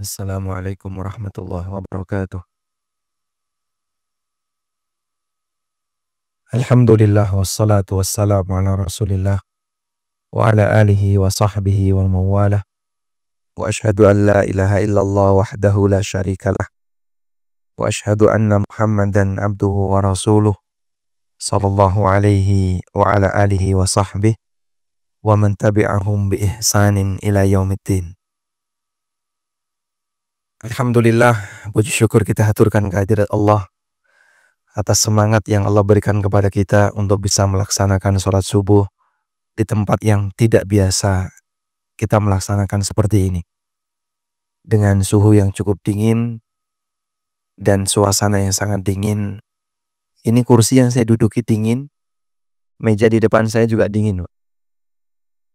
Assalamualaikum warahmatullahi wabarakatuh. Alhamdulillah wassalatu wassalamu ala rasulillah wa ala alihi wa sahbihi wa mawalah. Wa ashhadu an la ilaha illallah wahdahu la syarikalah. Wa ashhadu anna Muhammadan abduhu wa rasuluh sallallahu alaihi wa ala alihi wa sahbihi wa man tabi'ahum bi ihsanin ila yaumiddin. Alhamdulillah, puji syukur kita haturkan kehadirat Allah atas semangat yang Allah berikan kepada kita untuk bisa melaksanakan sholat subuh di tempat yang tidak biasa kita melaksanakan seperti ini. Dengan suhu yang cukup dingin dan suasana yang sangat dingin. Ini kursi yang saya duduki dingin, meja di depan saya juga dingin.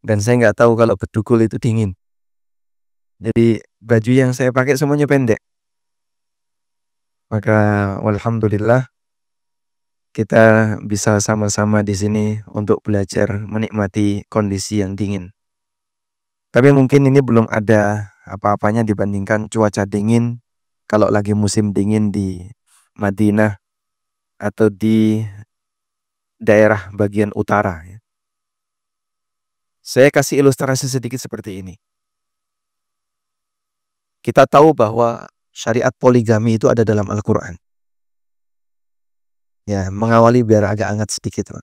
Dan saya nggak tahu kalau bedugul itu dingin. Jadi baju yang saya pakai semuanya pendek. Maka alhamdulillah kita bisa sama-sama di sini untuk belajar menikmati kondisi yang dingin. Tapi mungkin ini belum ada apa-apanya dibandingkan cuaca dingin kalau lagi musim dingin di Madinah atau di daerah bagian utara. Saya kasih ilustrasi sedikit seperti ini. Kita tahu bahwa syariat poligami itu ada dalam Al-Quran. Ya, mengawali biar agak hangat sedikit.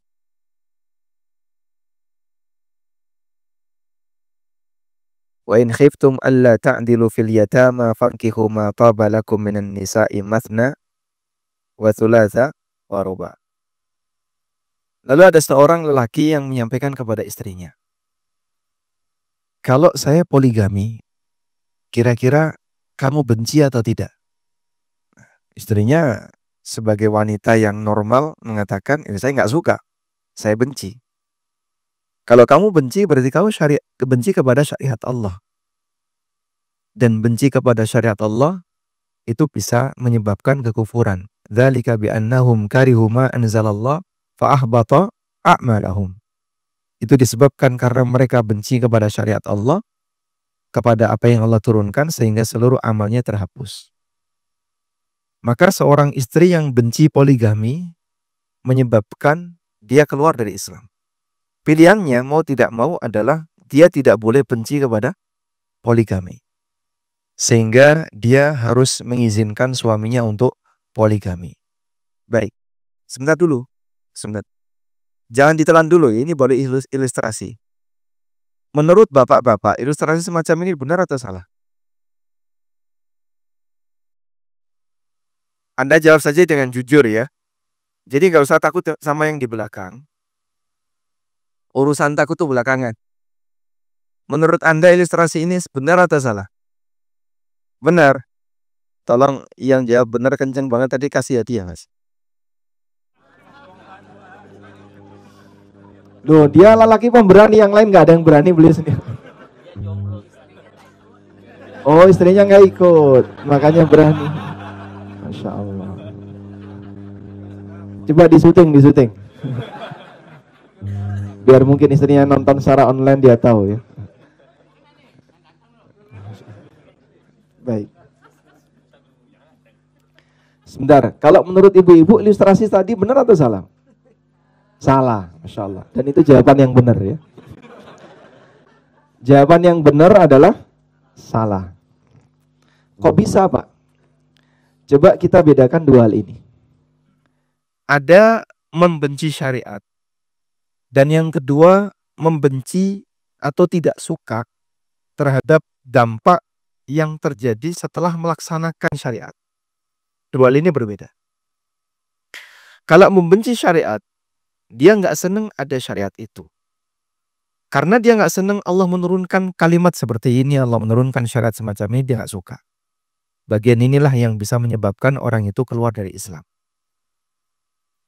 Wa in khiftum alla ta'dilu fil yatama fankihu ma taba lakum minan nisa'i mathna wa thulatha wa ruba. Lalu ada seorang lelaki yang menyampaikan kepada istrinya, kalau saya poligami, kira-kira kamu benci atau tidak? Istrinya sebagai wanita yang normal mengatakan, saya nggak suka, saya benci. Kalau kamu benci berarti kamu benci kepada syariat Allah. Dan benci kepada syariat Allah itu bisa menyebabkan kekufuran. Dzalika bi annahum karihu ma anzalallah fa ahbata a'malahum. Itu disebabkan karena mereka benci kepada syariat Allah, kepada apa yang Allah turunkan sehingga seluruh amalnya terhapus. Maka seorang istri yang benci poligami menyebabkan dia keluar dari Islam. Pilihannya mau tidak mau adalah dia tidak boleh benci kepada poligami. Sehingga dia harus mengizinkan suaminya untuk poligami. Baik, sebentar dulu. Sebentar. Jangan ditelan dulu, ini boleh ilustrasi. Menurut bapak-bapak, ilustrasi semacam ini benar atau salah? Anda jawab saja dengan jujur ya. Jadi nggak usah takut sama yang di belakang. Urusan takut itu belakangan. Menurut Anda ilustrasi ini benar atau salah? Benar. Tolong yang jawab benar kenceng banget tadi kasih hadiah, Mas. Loh, dia lelaki pemberani, yang lain nggak ada yang berani beli sendiri. Oh, istrinya nggak ikut, makanya berani. Masya Allah. Coba disuting. Biar mungkin istrinya nonton secara online dia tahu ya. Baik. Sebentar, kalau menurut ibu-ibu ilustrasi tadi benar atau salah? Salah, Masya Allah. Dan itu jawaban yang benar ya. Jawaban yang benar adalah salah. Kok bisa, Pak? Coba kita bedakan dua hal ini. Ada membenci syariat. Dan yang kedua, membenci atau tidak suka terhadap dampak yang terjadi setelah melaksanakan syariat. Dua hal ini berbeda. Kalau membenci syariat, dia nggak senang ada syariat itu. Karena dia nggak senang Allah menurunkan kalimat seperti ini, Allah menurunkan syariat semacam ini, dia nggak suka. Bagian inilah yang bisa menyebabkan orang itu keluar dari Islam.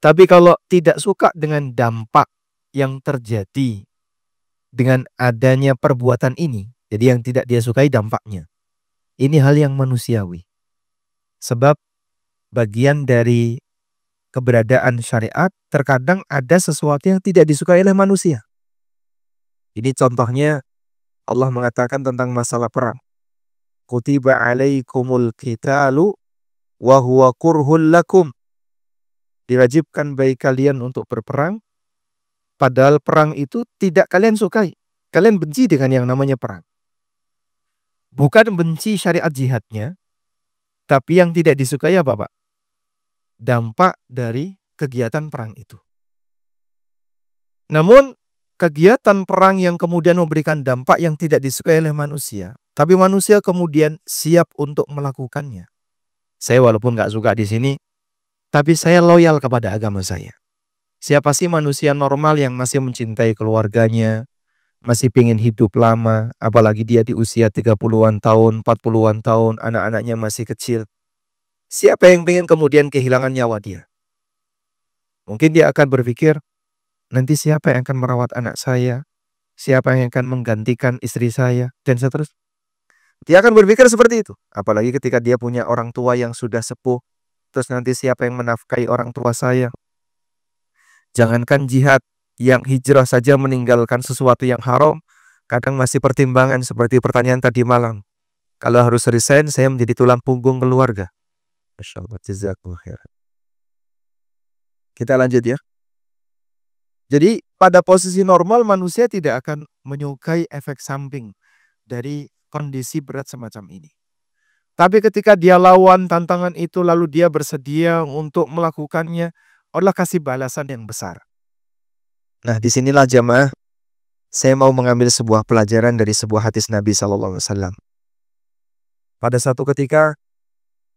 Tapi kalau tidak suka dengan dampak yang terjadi dengan adanya perbuatan ini, jadi yang tidak dia sukai dampaknya. Ini hal yang manusiawi. Sebab bagian dari keberadaan syariat, terkadang ada sesuatu yang tidak disukai oleh manusia. Ini contohnya Allah mengatakan tentang masalah perang. kutiba alaikumul qitalu wa huwa kurhul lakum. Diwajibkan bagi kalian untuk berperang, padahal perang itu tidak kalian sukai. Kalian benci dengan yang namanya perang. Bukan benci syariat jihadnya, tapi yang tidak disukai apa, Pak? Dampak dari kegiatan perang itu. Namun, kegiatan perang yang kemudian memberikan dampak yang tidak disukai oleh manusia, tapi manusia kemudian siap untuk melakukannya. Saya walaupun nggak suka di sini, tapi saya loyal kepada agama saya. Siapa sih manusia normal yang masih mencintai keluarganya, masih pengen hidup lama, apalagi dia di usia 30-an tahun, 40-an tahun, anak-anaknya masih kecil. Siapa yang pengen kemudian kehilangan nyawa dia? Mungkin dia akan berpikir, nanti siapa yang akan merawat anak saya? Siapa yang akan menggantikan istri saya? Dan seterusnya. Dia akan berpikir seperti itu. Apalagi ketika dia punya orang tua yang sudah sepuh. Terus nanti siapa yang menafkahi orang tua saya? Jangankan jihad, yang hijrah saja meninggalkan sesuatu yang haram, kadang masih pertimbangan seperti pertanyaan tadi malam. Kalau harus resign, saya menjadi tulang punggung keluarga. Masya Allah, jazakumullah khairan. Kita lanjut ya. Jadi pada posisi normal manusia tidak akan menyukai efek samping dari kondisi berat semacam ini. Tapi ketika dia lawan tantangan itu lalu dia bersedia untuk melakukannya, Allah kasih balasan yang besar. Nah, disinilah jamaah, saya mau mengambil sebuah pelajaran dari sebuah hadis Nabi SAW. Pada satu ketika,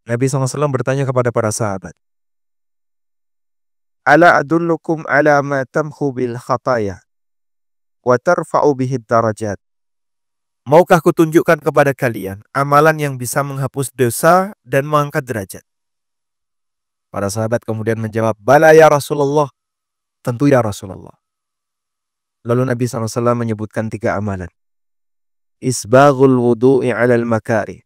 Nabi SAW bertanya kepada para sahabat, Ala adullukum ala ma tamhu bil khataya, wa tarfa'u bihid darajat. Maukah kutunjukkan kepada kalian amalan yang bisa menghapus dosa dan mengangkat derajat? Para sahabat kemudian menjawab, Bala ya Rasulullah. Tentu ya Rasulullah. Lalu Nabi SAW menyebutkan 3 amalan. Isbaghul wudu'i alal makari.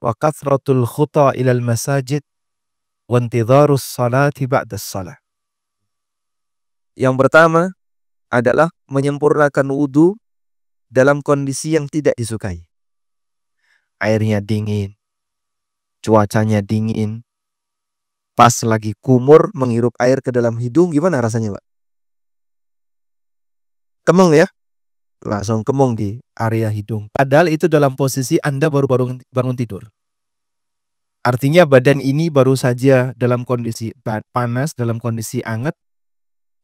Wa kathratul khuta ilal masajid. Wa intidharus salati ba'das salah. Yang pertama adalah menyempurnakan wudu dalam kondisi yang tidak disukai. Airnya dingin. Cuacanya dingin. Pas lagi kumur menghirup air ke dalam hidung, gimana rasanya, Pak? Kemeng ya? Langsung kemeng di area hidung. Padahal itu dalam posisi Anda baru bangun tidur. Artinya badan ini baru saja dalam kondisi panas, dalam kondisi hangat.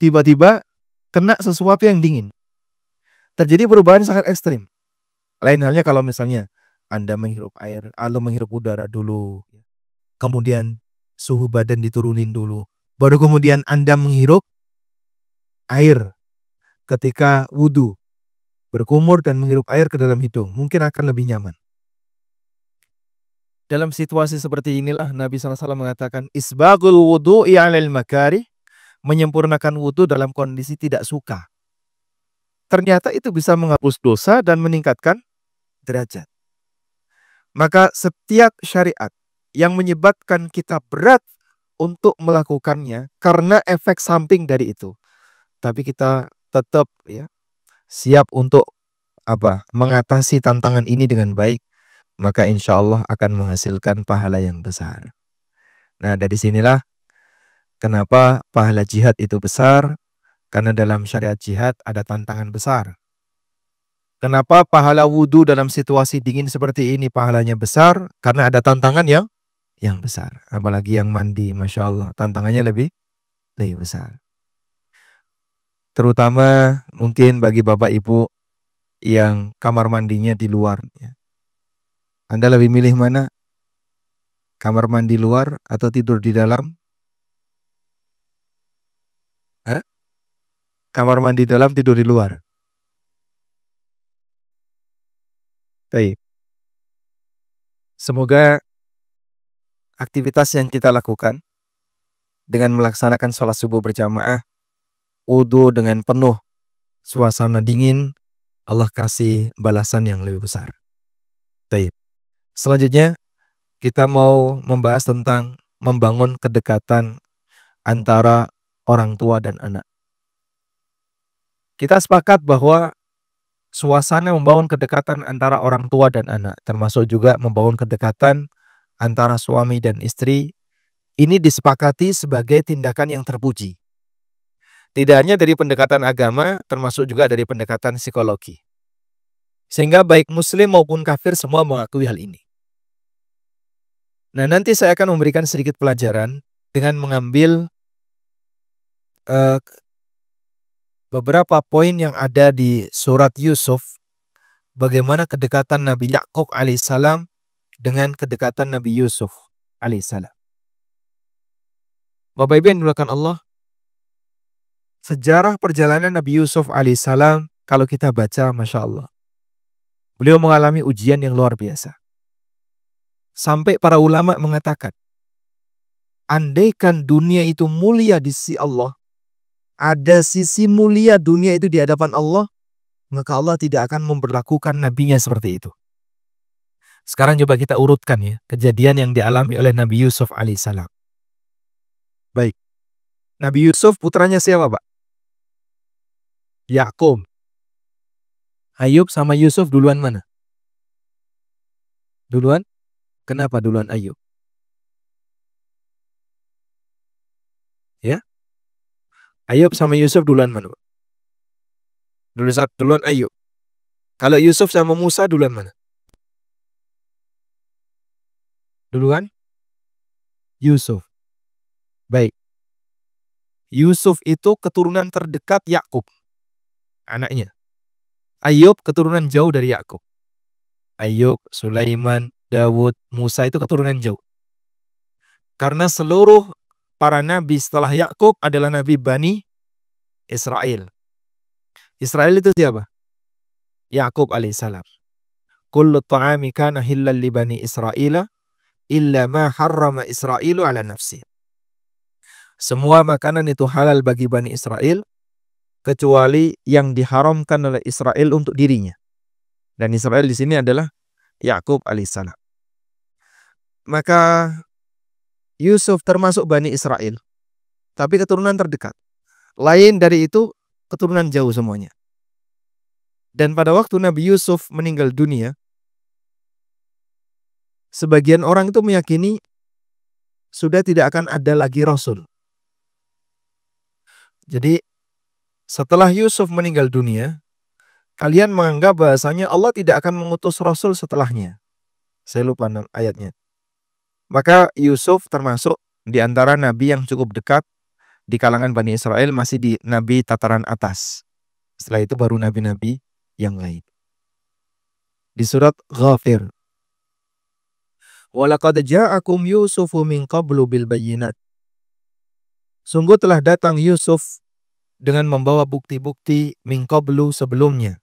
Tiba-tiba kena sesuatu yang dingin. Terjadi perubahan sangat ekstrim. Lain halnya kalau misalnya Anda menghirup air, atau menghirup udara dulu. Kemudian suhu badan diturunin dulu. Baru kemudian Anda menghirup air ketika wudhu. Berkumur dan menghirup air ke dalam hidung. Mungkin akan lebih nyaman. Dalam situasi seperti inilah Nabi SAW mengatakan, Isbagul wudu'i alal makari. Menyempurnakan wudhu dalam kondisi tidak suka. Ternyata itu bisa menghapus dosa dan meningkatkan derajat. Maka setiap syariat yang menyebabkan kita berat untuk melakukannya karena efek samping dari itu. Tapi kita tetap ya siap untuk mengatasi tantangan ini dengan baik, maka insya Allah akan menghasilkan pahala yang besar. Nah, dari sinilah kenapa pahala jihad itu besar, karena dalam syariat jihad ada tantangan besar. Kenapa pahala wudhu dalam situasi dingin seperti ini pahalanya besar? Karena ada tantangan yang besar. Apalagi yang mandi, Masya Allah, tantangannya lebih besar. Terutama mungkin bagi Bapak Ibu yang kamar mandinya di luar. Ya. Anda lebih milih mana? Kamar mandi luar atau tidur di dalam? Kamar mandi dalam, tidur di luar. Baik. Semoga aktivitas yang kita lakukan dengan melaksanakan sholat subuh berjamaah, wudhu dengan penuh suasana dingin, Allah kasih balasan yang lebih besar. Baik. Selanjutnya kita mau membahas tentang membangun kedekatan antara orang tua dan anak. Kita sepakat bahwa suasana membangun kedekatan antara orang tua dan anak, termasuk juga membangun kedekatan antara suami dan istri, ini disepakati sebagai tindakan yang terpuji. Tidak hanya dari pendekatan agama, termasuk juga dari pendekatan psikologi. Sehingga baik muslim maupun kafir semua mengakui hal ini. Nah, nanti saya akan memberikan sedikit pelajaran dengan mengambil beberapa poin yang ada di surat Yusuf, bagaimana kedekatan Nabi Yakub alaihissalam dengan kedekatan Nabi Yusuf alaihissalam. Bapak Ibu yang dimuliakan Allah, sejarah perjalanan Nabi Yusuf alaihissalam kalau kita baca, Masya Allah, beliau mengalami ujian yang luar biasa. Sampai para ulama mengatakan, andaikan dunia itu mulia di sisi Allah, ada sisi mulia dunia itu di hadapan Allah, maka Allah tidak akan memperlakukan nabinya seperti itu. Sekarang coba kita urutkan ya, kejadian yang dialami oleh Nabi Yusuf alaihissalam. Baik, Nabi Yusuf putranya siapa, Pak? Yakub. Ayub sama Yusuf duluan mana? Duluan? Kenapa duluan Ayub? Ya? Ayub sama Yusuf duluan mana? Duluan Ayub. Kalau Yusuf sama Musa duluan mana? Duluan Yusuf. Baik. Yusuf itu keturunan terdekat Yakub, anaknya. Ayub keturunan jauh dari Yakub. Ayub, Sulaiman, Dawud, Musa itu keturunan jauh. Karena seluruh para nabi setelah Yakub adalah nabi Bani Israel. Israel itu siapa? Yakub alaihissalam. Kullu ta'ami kana hillal li Bani Israila illa ma harrama Israilu ala nafsi. Semua makanan itu halal bagi Bani Israel kecuali yang diharamkan oleh Israel untuk dirinya. Dan Israel di sini adalah Yakub alaihissalam. Maka Yusuf termasuk Bani Israel, tapi keturunan terdekat. Lain dari itu, keturunan jauh semuanya. Dan pada waktu Nabi Yusuf meninggal dunia, sebagian orang itu meyakini sudah tidak akan ada lagi Rasul. Jadi setelah Yusuf meninggal dunia, kalian menganggap bahasanya Allah tidak akan mengutus Rasul setelahnya. Saya lupa ayatnya. Maka Yusuf termasuk di antara nabi yang cukup dekat di kalangan Bani Israel, masih di nabi tataran atas. Setelah itu baru nabi-nabi yang lain. Di surat Ghafir, walaqad ja'akum Yusufu min qablu bil bayyinat. Sungguh telah datang Yusuf dengan membawa bukti-bukti min qablu sebelumnya.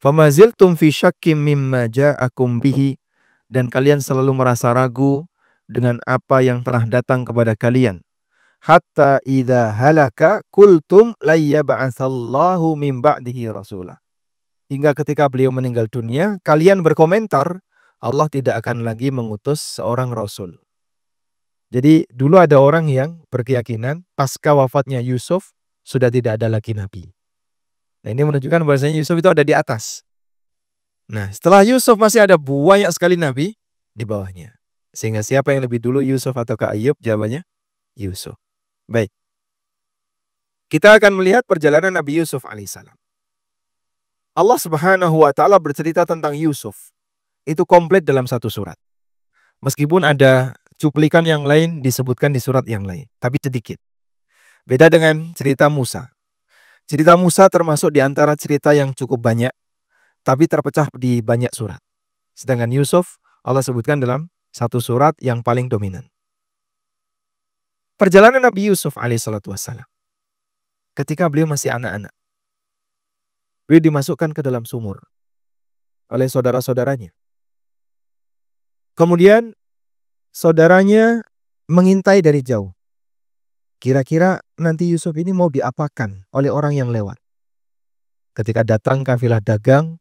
Famaziltum fi syakkim mimma ja'akum bihi, dan kalian selalu merasa ragu dengan apa yang telah datang kepada kalian. Hatta idza halaka kultum layyab'atsallahu min ba'dihi rasulah. Hingga ketika beliau meninggal dunia, kalian berkomentar Allah tidak akan lagi mengutus seorang rasul. Jadi dulu ada orang yang berkeyakinan pasca wafatnya Yusuf sudah tidak ada lagi nabi. Nah, ini menunjukkan bahwasanya Yusuf itu ada di atas. Nah, setelah Yusuf masih ada banyak sekali nabi di bawahnya. Sehingga siapa yang lebih dulu, Yusuf atau Ayub? Jawabannya Yusuf. Baik. Kita akan melihat perjalanan Nabi Yusuf alaihissalam. Allah Subhanahu wa taala bercerita tentang Yusuf. Itu komplit dalam satu surat. Meskipun ada cuplikan yang lain disebutkan di surat yang lain, tapi sedikit. Beda dengan cerita Musa. Cerita Musa termasuk di antara cerita yang cukup banyak, tapi terpecah di banyak surat. Sedangkan Yusuf Allah sebutkan dalam satu surat yang paling dominan. Perjalanan Nabi Yusuf alaihissalatu wassalam. Ketika beliau masih anak-anak, beliau dimasukkan ke dalam sumur oleh saudara-saudaranya. Kemudian saudaranya mengintai dari jauh. Kira-kira nanti Yusuf ini mau diapakan oleh orang yang lewat. Ketika datang kafilah dagang,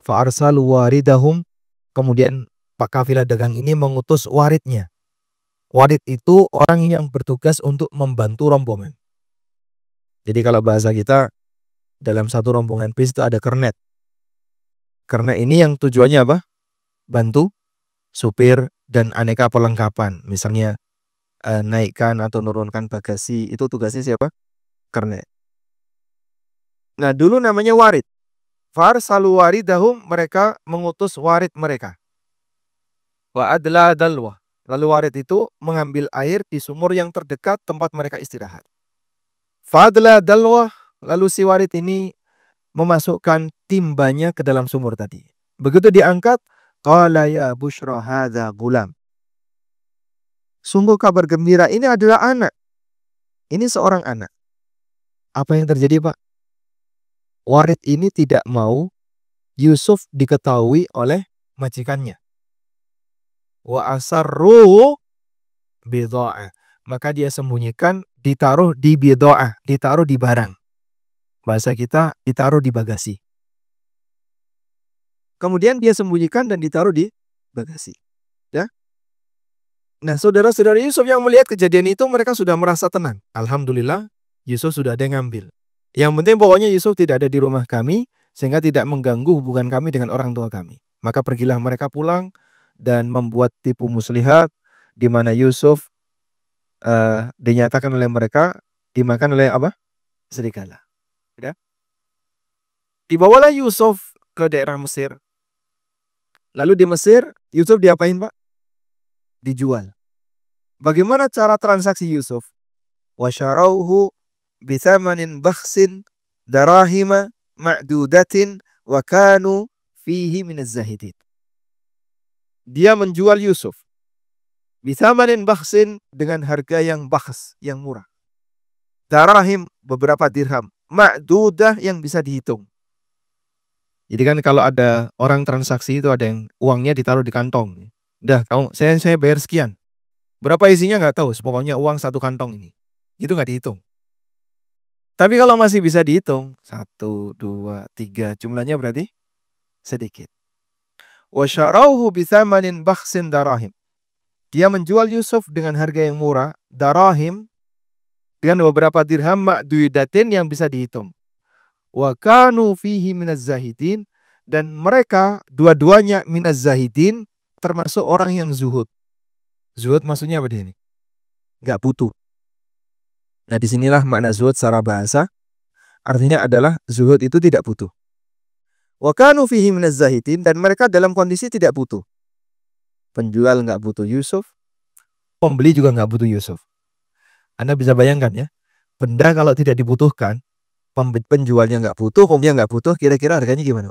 fa'arsalu waridahum, kemudian Pak kafilah dagang ini mengutus waridnya. Warid itu orang yang bertugas untuk membantu rombongan. Jadi kalau bahasa kita, dalam satu rombongan bis itu ada kernet. Karena ini yang tujuannya apa? Bantu supir dan aneka perlengkapan. Misalnya naikkan atau menurunkan bagasi, itu tugasnya siapa? Kernet. Nah, dulu namanya warid. Farsalu waridahum, mereka mengutus warid mereka. Wa adla dalwa. Lalu warid itu mengambil air di sumur yang terdekat tempat mereka istirahat. Fadla dalwa, lalu si warid ini memasukkan timbanya ke dalam sumur tadi. Begitu diangkat, qala ya bushra hadza gulam. Sungguh kabar gembira, ini adalah anak. Ini seorang anak. Apa yang terjadi, Pak? Warid ini tidak mau Yusuf diketahui oleh majikannya. Wa asarru bidha'ah. Maka dia sembunyikan, ditaruh di bidha'ah, ditaruh di barang. Bahasa kita, ditaruh di bagasi. Kemudian dia sembunyikan dan ditaruh di bagasi. Ya. Nah, saudara-saudara Yusuf yang melihat kejadian itu, mereka sudah merasa tenang. Alhamdulillah, Yusuf sudah ada yang ngambil. Yang penting pokoknya Yusuf tidak ada di rumah kami, sehingga tidak mengganggu hubungan kami dengan orang tua kami. Maka pergilah mereka pulang dan membuat tipu muslihat, di mana Yusuf dinyatakan oleh mereka dimakan oleh apa? Serigala. Ya. Dibawalah Yusuf ke daerah Mesir. Lalu di Mesir, Yusuf diapain, Pak? Dijual. Bagaimana cara transaksi Yusuf? Wasyarauhu bithamanin bakhsin darahima ma'dudatin wa kanu fihi minaz zahidin. Dia menjual Yusuf bithamanin bakhsin, dengan harga yang bakhs, yang murah. Darahim, beberapa dirham. Ma'dudah, yang bisa dihitung. Jadi kan kalau ada orang transaksi itu ada yang uangnya ditaruh di kantong. Udah, saya bayar sekian. Berapa isinya nggak tahu, pokoknya uang satu kantong ini. Itu nggak dihitung. Tapi kalau masih bisa dihitung, 1, 2, 3, jumlahnya berarti sedikit. Wasyarauhu bithamanin bakhsin darahim. Dia menjual Yusuf dengan harga yang murah, darahim, dengan beberapa dirham ma'dudatin, yang bisa dihitung. Wa kanu fihi minaz zahidin, dan mereka dua-duanya minaz zahidin, termasuk orang yang zuhud. Zuhud maksudnya apa ini? Gak butuh. Nah, disinilah makna zuhud secara bahasa. Artinya adalah zuhud itu tidak butuh. Wa kanu fihi minaz zahidin, dan mereka dalam kondisi tidak butuh. Penjual nggak butuh Yusuf, pembeli juga nggak butuh Yusuf. Anda bisa bayangkan ya, benda kalau tidak dibutuhkan, penjualnya nggak butuh, pembelinya nggak butuh, kira-kira harganya gimana?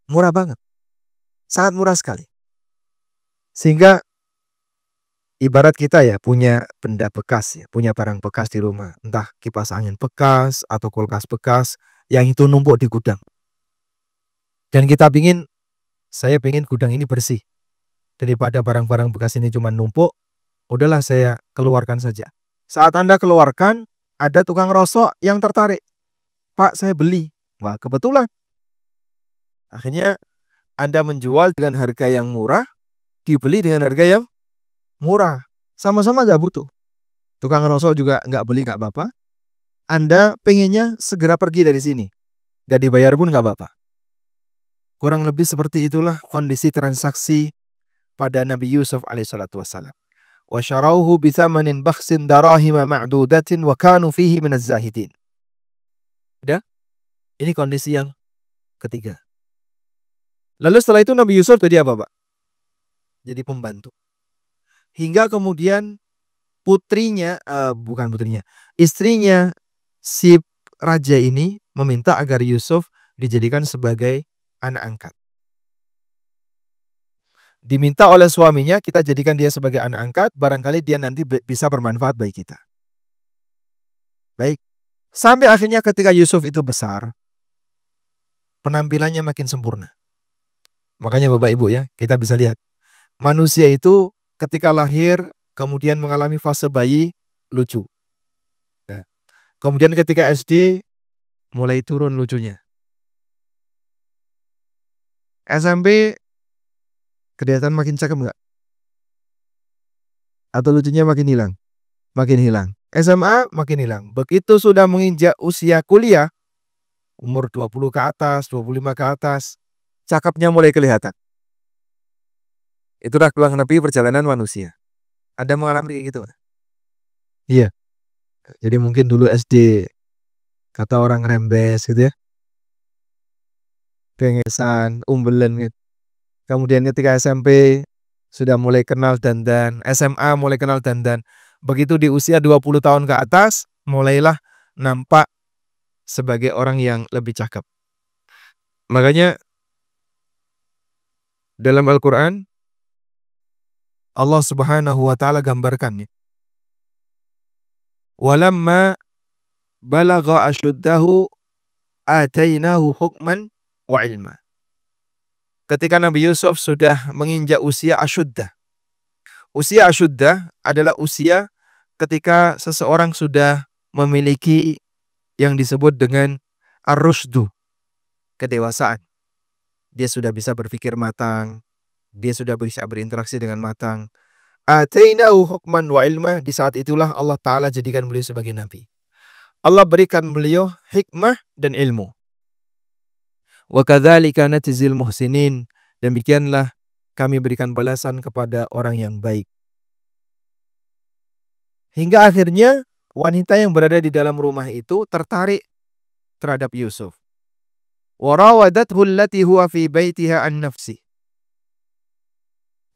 Murah banget. Sangat murah sekali. Sehingga ibarat kita ya punya benda bekas ya, punya barang bekas di rumah, entah kipas angin bekas atau kulkas bekas yang itu numpuk di gudang. Dan kita saya pingin gudang ini bersih. Daripada barang-barang bekas ini cuma numpuk, udahlah saya keluarkan saja. Saat Anda keluarkan, ada tukang rosok yang tertarik. Pak, saya beli. Wah, kebetulan. Akhirnya Anda menjual dengan harga yang murah, dibeli dengan harga yang murah. Sama-sama gak butuh. Tukang rosok juga gak beli, gak apa-apa. Anda pengennya segera pergi dari sini. Gak dibayar pun gak apa-apa. Kurang lebih seperti itulah kondisi transaksi pada Nabi Yusuf alaihissalatu wassalam. Wa syarauhu bithamanin bakhsin darahima ma'dudatin wa kanu fihi minaz zahidin. Udah? Ini kondisi yang ketiga. Lalu setelah itu Nabi Yusuf jadi apa, Pak? Jadi pembantu. Hingga kemudian istrinya si raja ini meminta agar Yusuf dijadikan sebagai anak angkat. Diminta oleh suaminya, kita jadikan dia sebagai anak angkat, barangkali dia nanti bisa bermanfaat bagi kita. Baik. Sampai akhirnya ketika Yusuf itu besar, penampilannya makin sempurna. Makanya Bapak Ibu ya, kita bisa lihat. Manusia itu ketika lahir, kemudian mengalami fase bayi, lucu. Nah, kemudian ketika SD, mulai turun lucunya. SMP, kelihatan makin cakep nggak? Atau lucunya makin hilang? Makin hilang. SMA makin hilang. Begitu sudah menginjak usia kuliah, umur 20 ke atas, 25 ke atas, cakapnya mulai kelihatan. Itulah kurang lebih perjalanan manusia. Ada mengalami kayak gitu? Iya. Jadi mungkin dulu SD, kata orang rembes gitu ya. Bengesan, umbelen gitu. Kemudian ketika SMP sudah mulai kenal dandan, SMA mulai kenal dandan. Begitu di usia 20 tahun ke atas, mulailah nampak sebagai orang yang lebih cakep. Makanya dalam Al-Quran, Allah Subhanahu wa Ta'ala gambarkannya. Walamma balagha asyuddahu atainahu hukman wa ilma. Ketika Nabi Yusuf sudah menginjak usia asyuddah. Usia asyuddah adalah usia ketika seseorang sudah memiliki yang disebut dengan ar-rusydu, kedewasaan. Dia sudah bisa berpikir matang, dia sudah bisa berinteraksi dengan matang. Atainahu hukman wa ilma, di saat itulah Allah Ta'ala jadikan beliau sebagai nabi. Allah berikan beliau hikmah dan ilmu. Wa kadzalika najzil muhsinin, demikianlah kami berikan balasan kepada orang yang baik. Hingga akhirnya wanita yang berada di dalam rumah itu tertarik terhadap Yusuf. Wa rawadathu allati huwa fi baitiha an nafsi.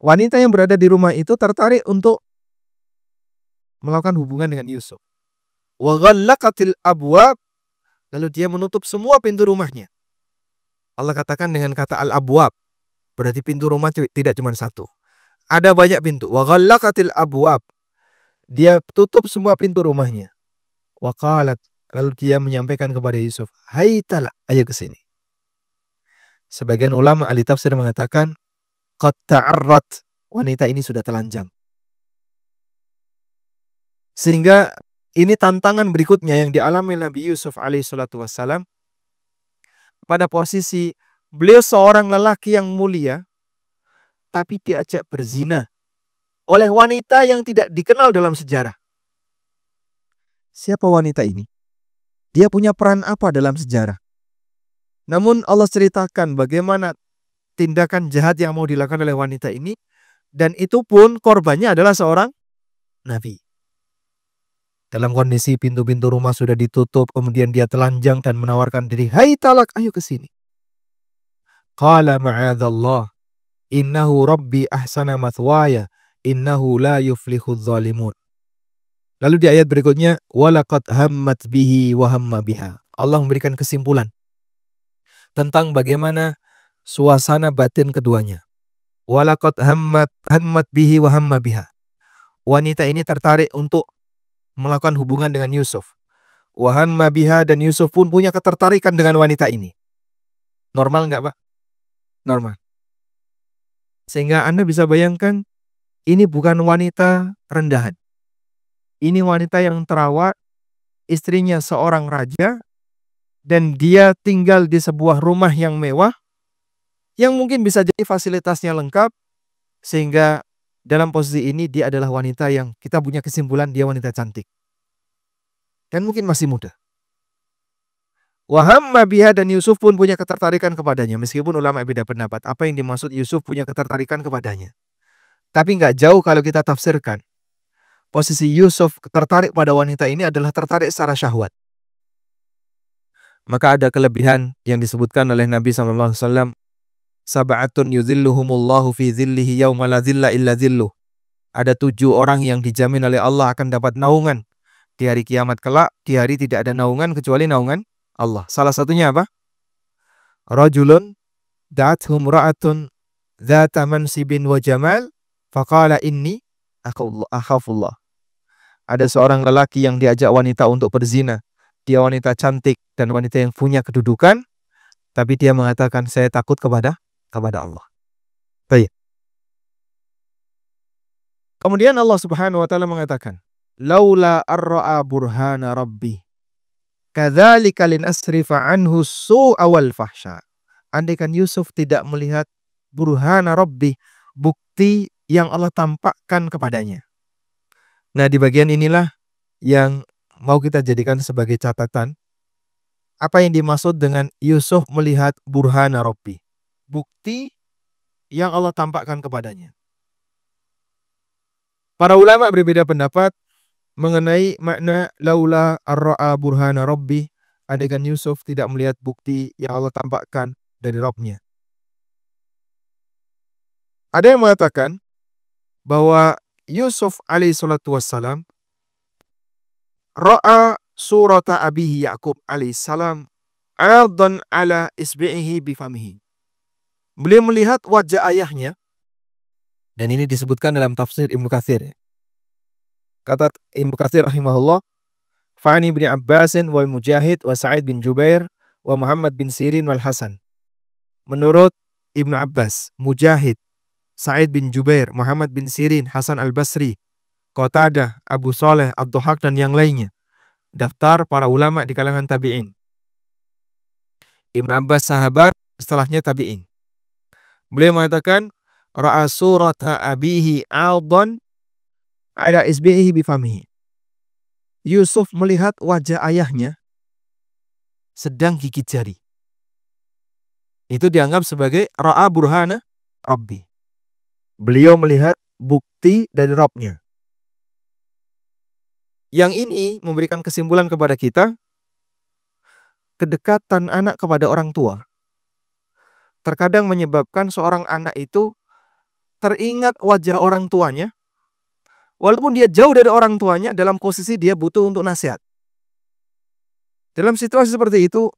Wanita yang berada di rumah itu tertarik untuk melakukan hubungan dengan Yusuf. Wa ghallaqatil abwab, lalu dia menutup semua pintu rumahnya. Allah katakan dengan kata al-abwab, berarti pintu rumah tidak cuma satu. Ada banyak pintu. Wa ghallaqatil abwab, dia tutup semua pintu rumahnya. Wa qalat, lalu dia menyampaikan kepada Yusuf, "Hai talak, ayo ke sini." Sebagian ulama ahli tafsir mengatakan qad ta'arrat, wanita ini sudah telanjang. Sehingga ini tantangan berikutnya yang dialami Nabi Yusuf alaihissalatu wassalam. Pada posisi beliau seorang lelaki yang mulia, tapi diajak berzina oleh wanita yang tidak dikenal dalam sejarah. Siapa wanita ini? Dia punya peran apa dalam sejarah? Namun Allah ceritakan bagaimana tindakan jahat yang mau dilakukan oleh wanita ini, dan itu pun korbannya adalah seorang nabi. Dalam kondisi pintu-pintu rumah sudah ditutup, kemudian dia telanjang dan menawarkan diri, "Hai talak, ayo ke sini." Qala ma'adzallah, innahu rabbi ahsana mathwaya, innahu la yuflihudz zalimun. Lalu di ayat berikutnya, walaqad hammat bihi wa hamma biha. Allah memberikan kesimpulan tentang bagaimana suasana batin keduanya. Walaqad hammat bihi wa hamma biha. Wanita ini tertarik untuk melakukan hubungan dengan Yusuf. Wa hamma biha, dan Yusuf pun punya ketertarikan dengan wanita ini. Normal enggak, Pak? Normal. Sehingga Anda bisa bayangkan, ini bukan wanita rendahan. Ini wanita yang terawat, istrinya seorang raja, dan dia tinggal di sebuah rumah yang mewah, yang mungkin bisa jadi fasilitasnya lengkap, sehingga dalam posisi ini dia adalah wanita yang kita punya kesimpulan dia wanita cantik. Dan mungkin masih muda. Wa hamma biha, dan Yusuf pun punya ketertarikan kepadanya. Meskipun ulama beda pendapat, apa yang dimaksud Yusuf punya ketertarikan kepadanya. Tapi nggak jauh kalau kita tafsirkan. Posisi Yusuf tertarik pada wanita ini adalah tertarik secara syahwat. Maka ada kelebihan yang disebutkan oleh Nabi SAW. Sab'atun yuzilluhumullahu fi zillihi yawma la zilla illa zilluh. Ada 7 orang yang dijamin oleh Allah akan dapat naungan di hari kiamat kelak. Di hari tidak ada naungan kecuali naungan Allah. Salah satunya apa? Rajulun da'athum ra'atun dhata mansibin wa jamal faqala inni akhafullah. Ada seorang lelaki yang diajak wanita untuk berzina. Dia wanita cantik dan wanita yang punya kedudukan, tapi dia mengatakan, saya takut kepada Allah. Baik. Kemudian Allah Subhanahu wa Ta'ala mengatakan, laula arra'a burhana rabbi kadzalika linasrifa anhu su'a wal fahsya. Andaikan Yusuf tidak melihat burhana rabbi, bukti yang Allah tampakkan kepadanya. Nah, di bagian inilah yang mau kita jadikan sebagai catatan. Apa yang dimaksud dengan Yusuf melihat burhana rabbi? bukti yang Allah tampakkan kepadanya. Para ulama berbeda pendapat mengenai makna laula ar-ra'a burhana rabbi, adegan Yusuf tidak melihat bukti yang Allah tampakkan dari Rabbnya. Ada yang mengatakan bahwa Yusuf alaihissalatu wassalam ra'a surata abihi Ya'qub alaihissalam adhan ala isbi'ihi bifamihi. Beliau melihat wajah ayahnya, dan ini disebutkan dalam tafsir Ibnu Katsir. Kata Ibnu Katsir rahimahullah, fa'ani bin Abbasin wal Mujahid wa Sa'id bin Jubair wa Muhammad bin Sirin wal Hasan. Menurut Ibnu Abbas, Mujahid, Sa'id bin Jubair, Muhammad bin Sirin, Hasan al-Basri, Qatadah, Abu Saleh, Ad-Dhahak, dan yang lainnya. Daftar para ulama di kalangan tabi'in. Ibnu Abbas sahabat, setelahnya tabi'in. Beliau mengatakan, ra'a surata abihi aldon ala isbihi bifamihi. Yusuf melihat wajah ayahnya sedang gigit jari. Itu dianggap sebagai ra'a burhana rabbi. Beliau melihat bukti dari Rabbnya. Yang ini memberikan kesimpulan kepada kita, kedekatan anak kepada orang tua terkadang menyebabkan seorang anak itu teringat wajah orang tuanya, walaupun dia jauh dari orang tuanya dalam posisi dia butuh untuk nasihat. Dalam situasi seperti itu,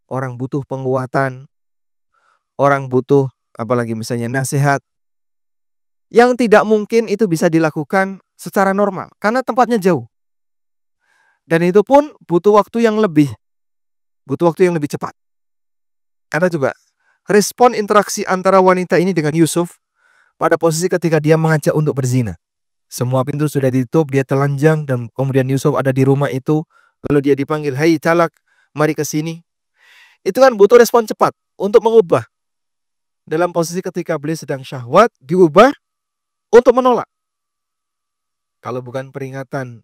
orang butuh penguatan, orang butuh apalagi misalnya nasihat, yang tidak mungkin itu bisa dilakukan secara normal, karena tempatnya jauh. Dan itu pun butuh waktu yang lebih cepat. Karena coba, respon interaksi antara wanita ini dengan Yusuf pada posisi ketika dia mengajak untuk berzina. Semua pintu sudah ditutup, dia telanjang, dan kemudian Yusuf ada di rumah itu. Lalu dia dipanggil, "Hai calak, mari ke sini." Itu kan butuh respon cepat untuk mengubah. Dalam posisi ketika beliau sedang syahwat, diubah untuk menolak. Kalau bukan peringatan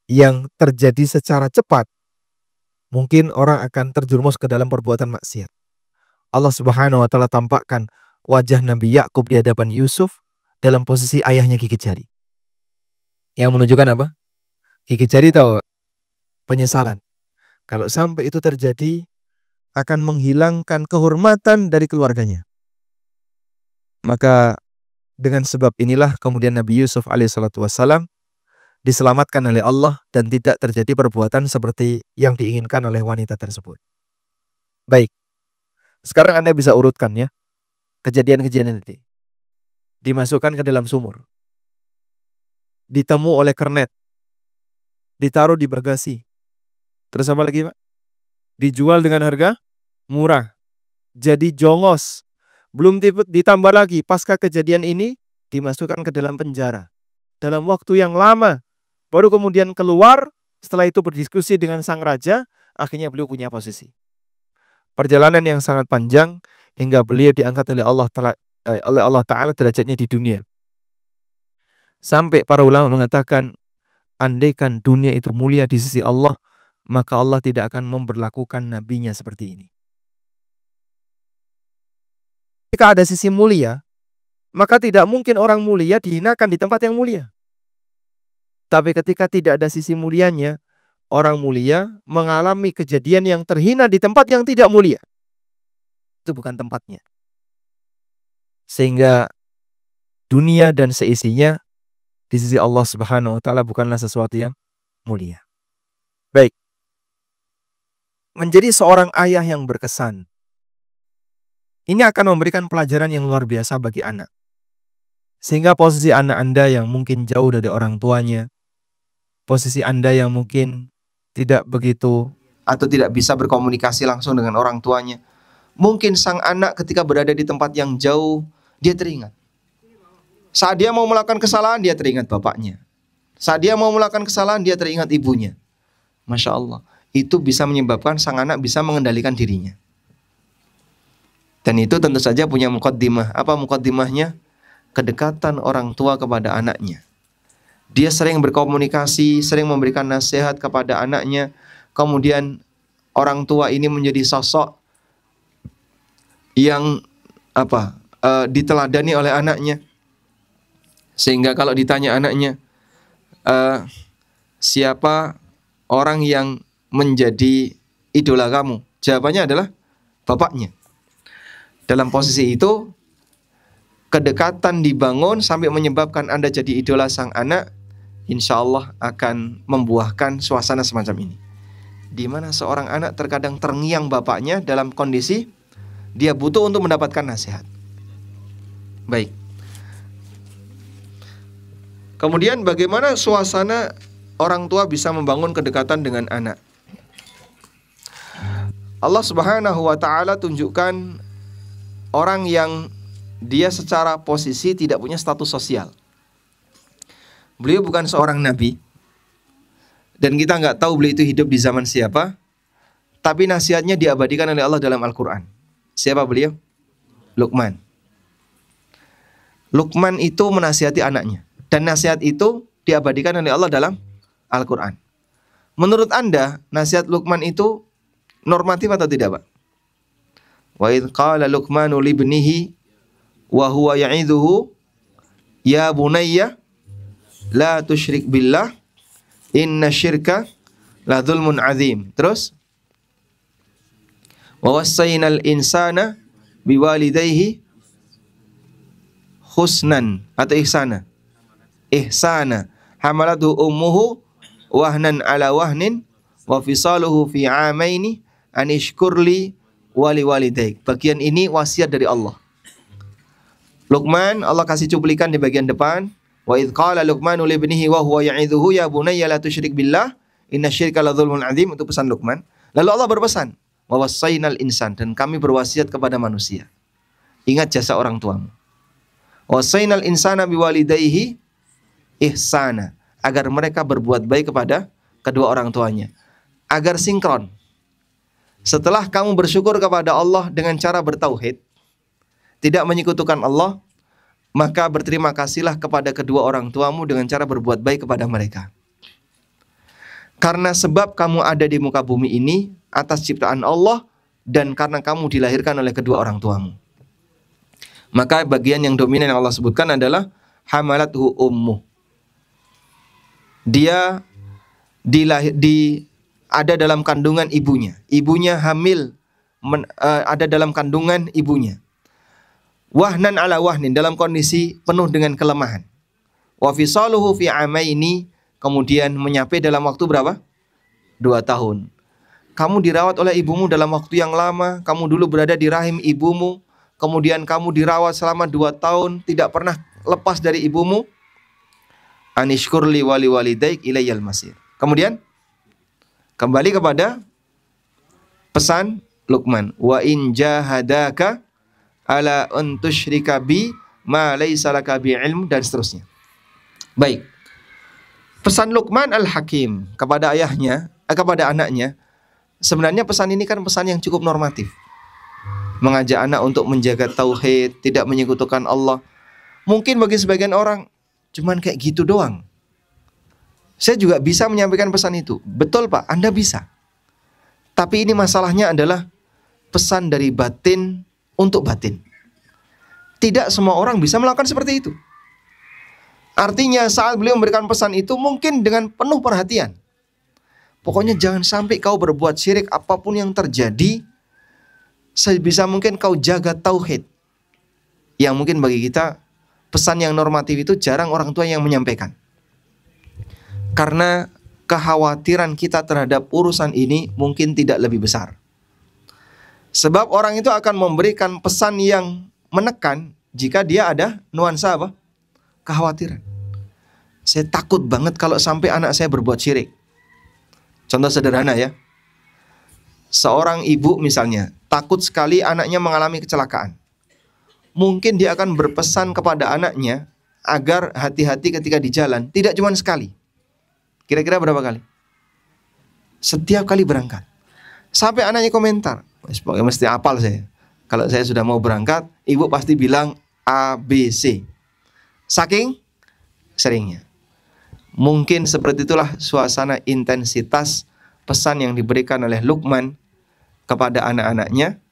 yang terjadi secara cepat, mungkin orang akan terjerumus ke dalam perbuatan maksiat. Allah Subhanahu wa Ta'ala tampakkan wajah Nabi Ya'qub di hadapan Yusuf dalam posisi ayahnya gigit jari. Yang menunjukkan apa? Gigit jari tahu penyesalan. Kalau sampai itu terjadi, akan menghilangkan kehormatan dari keluarganya. Maka dengan sebab inilah kemudian Nabi Yusuf alaihissalatu wassalam diselamatkan oleh Allah dan tidak terjadi perbuatan seperti yang diinginkan oleh wanita tersebut. Baik. Sekarang Anda bisa urutkan ya kejadian-kejadian ini. Dimasukkan ke dalam sumur. Ditemu oleh kernet. Ditaruh di bagasi. Terus apa lagi, Pak? Dijual dengan harga murah. Jadi jongos. Belum ditambah lagi, pasca kejadian ini dimasukkan ke dalam penjara. Dalam waktu yang lama. Baru kemudian keluar, setelah itu berdiskusi dengan sang raja, akhirnya beliau punya posisi. Perjalanan yang sangat panjang hingga beliau diangkat oleh Allah Ta'ala derajatnya di dunia. Sampai para ulama mengatakan, andaikan dunia itu mulia di sisi Allah, maka Allah tidak akan memberlakukan nabinya seperti ini. Jika ada sisi mulia, maka tidak mungkin orang mulia dihinakan di tempat yang mulia. Tapi ketika tidak ada sisi mulianya, orang mulia mengalami kejadian yang terhina di tempat yang tidak mulia. Itu bukan tempatnya. Sehingga dunia dan seisinya di sisi Allah Subhanahu wa Ta'ala bukanlah sesuatu yang mulia. Baik. Menjadi seorang ayah yang berkesan, ini akan memberikan pelajaran yang luar biasa bagi anak. Sehingga posisi anak Anda yang mungkin jauh dari orang tuanya, posisi Anda yang mungkin tidak begitu atau tidak bisa berkomunikasi langsung dengan orang tuanya, mungkin sang anak ketika berada di tempat yang jauh, dia teringat. Saat dia mau melakukan kesalahan, dia teringat bapaknya. Saat dia mau melakukan kesalahan, dia teringat ibunya. Masya Allah. Itu bisa menyebabkan sang anak bisa mengendalikan dirinya. Dan itu tentu saja punya muqaddimah. Apa muqaddimahnya? Kedekatan orang tua kepada anaknya. Dia sering berkomunikasi, sering memberikan nasihat kepada anaknya. Kemudian orang tua ini menjadi sosok yang diteladani oleh anaknya. Sehingga kalau ditanya anaknya, siapa orang yang menjadi idola kamu? Jawabannya adalah bapaknya. Dalam posisi itu, kedekatan dibangun sampai menyebabkan Anda jadi idola sang anak, insya Allah akan membuahkan suasana semacam ini, di mana seorang anak terkadang terngiang bapaknya dalam kondisi dia butuh untuk mendapatkan nasihat. Baik. Kemudian bagaimana suasana orang tua bisa membangun kedekatan dengan anak? Allah Subhanahu wa taala tunjukkan orang yang dia secara posisi tidak punya status sosial. Beliau bukan seorang nabi, dan kita nggak tahu beliau itu hidup di zaman siapa, tapi nasihatnya diabadikan oleh Allah dalam Al-Quran. Siapa beliau? Luqman. Luqman itu menasihati anaknya, dan nasihat itu diabadikan oleh Allah dalam Al-Quran. Menurut Anda, nasihat Luqman itu normatif atau tidak, Pak? Wa idh qala Luqmanu libnihi wa huwa ya'idhuhu ya bunayya la tusyrik billah inna syirka la dzulmun azim. Terus wa wassaynal insana biwalidayhi husnan atau ihsana hamalatu ummuhu wahnan ala wahnin wa fisaluhu fi amaini an ishkurli wali walidaik. Bagian ini wasiat dari Allah. Luqman, Allah kasih cuplikan di bagian depan. Wa idh qala Luqmanu li ibnihi wa huwa ya'idhuhu ya bunayya la tusyrik billah inna syirka la dzulmun azim. Itu pesan Luqman. Lalu Allah berpesan, wa wassaynal insan, dan kami berwasiat kepada manusia, ingat jasa orang tuamu. Wassaynal insana biwalidayhi ihsana, agar mereka berbuat baik kepada kedua orang tuanya, agar sinkron. Setelah kamu bersyukur kepada Allah dengan cara bertauhid, tidak menyekutukan Allah, maka berterima kasihlah kepada kedua orang tuamu dengan cara berbuat baik kepada mereka. Karena sebab kamu ada di muka bumi ini atas ciptaan Allah, dan karena kamu dilahirkan oleh kedua orang tuamu. Maka bagian yang dominan yang Allah sebutkan adalah hamalathu ummuh. Dia ada dalam kandungan ibunya. Ibunya hamil, ada dalam kandungan ibunya. Wahnan ala wahnin, dalam kondisi penuh dengan kelemahan. Wa fisaluhu fi amaini, kemudian menyapai dalam waktu berapa? 2 tahun. Kamu dirawat oleh ibumu dalam waktu yang lama. Kamu dulu berada di rahim ibumu, kemudian kamu dirawat selama 2 tahun, tidak pernah lepas dari ibumu. Anishkurli wali walidaik ilayyal masir. Kemudian kembali kepada pesan Luqman, wa in jahadaka ala an tusyrika bi ma laysa laka bi ilm, dan seterusnya. Baik. Pesan Luqman Al-Hakim kepada ayahnya, kepada anaknya, sebenarnya pesan ini kan pesan yang cukup normatif. Mengajak anak untuk menjaga tauhid, tidak menyekutukan Allah. Mungkin bagi sebagian orang cuman kayak gitu doang. Saya juga bisa menyampaikan pesan itu. Betul Pak, Anda bisa. Tapi ini masalahnya adalah pesan dari batin untuk batin. Tidak semua orang bisa melakukan seperti itu. Artinya saat beliau memberikan pesan itu mungkin dengan penuh perhatian. Pokoknya jangan sampai kau berbuat syirik apapun yang terjadi. Sebisa mungkin kau jaga tauhid. Yang mungkin bagi kita pesan yang normatif itu jarang orang tua yang menyampaikan. Karena kekhawatiran kita terhadap urusan ini mungkin tidak lebih besar. Sebab orang itu akan memberikan pesan yang menekan jika dia ada nuansa apa? Kekhawatiran. Saya takut banget kalau sampai anak saya berbuat syirik. Contoh sederhana ya. Seorang ibu misalnya takut sekali anaknya mengalami kecelakaan. Mungkin dia akan berpesan kepada anaknya agar hati-hati ketika di jalan. Tidak cuma sekali. Kira-kira berapa kali? Setiap kali berangkat. Sampai anaknya komentar, pokoknya mesti hafal saya. Kalau saya sudah mau berangkat, ibu pasti bilang A, B, C. Saking seringnya. Mungkin seperti itulah suasana intensitas pesan yang diberikan oleh Luqman kepada anak-anaknya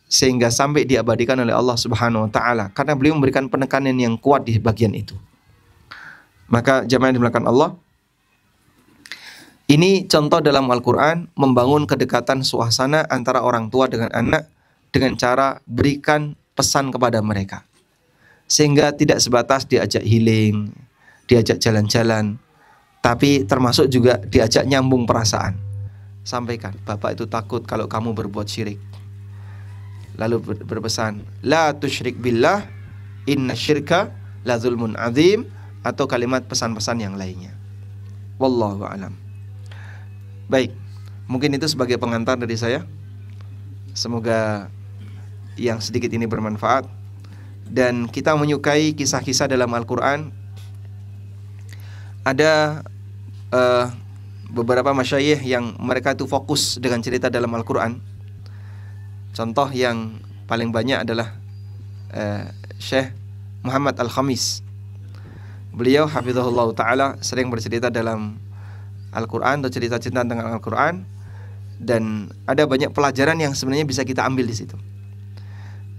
sehingga sampai diabadikan oleh Allah Subhanahu wa taala, karena beliau memberikan penekanan yang kuat di bagian itu. Maka jamaah yang dimuliakan Allah, ini contoh dalam Al-Quran membangun kedekatan suasana antara orang tua dengan anak dengan cara berikan pesan kepada mereka, sehingga tidak sebatas diajak healing, diajak jalan-jalan, tapi termasuk juga diajak nyambung perasaan. Sampaikan, bapak itu takut kalau kamu berbuat syirik. Lalu berpesan, la tusyrik billah, inna syirka la zulmun azim, atau kalimat pesan-pesan yang lainnya. Wallahu a'lam. Baik, mungkin itu sebagai pengantar dari saya. Semoga yang sedikit ini bermanfaat, dan kita menyukai kisah-kisah dalam Al-Quran. Ada beberapa masyayikh yang mereka itu fokus dengan cerita dalam Al-Quran. Contoh yang paling banyak adalah Syekh Muhammad Al-Khamis. Beliau hafizahullah ta'ala sering bercerita dalam Al-Quran atau cerita-cerita tentang Al-Quran, dan ada banyak pelajaran yang sebenarnya bisa kita ambil di situ.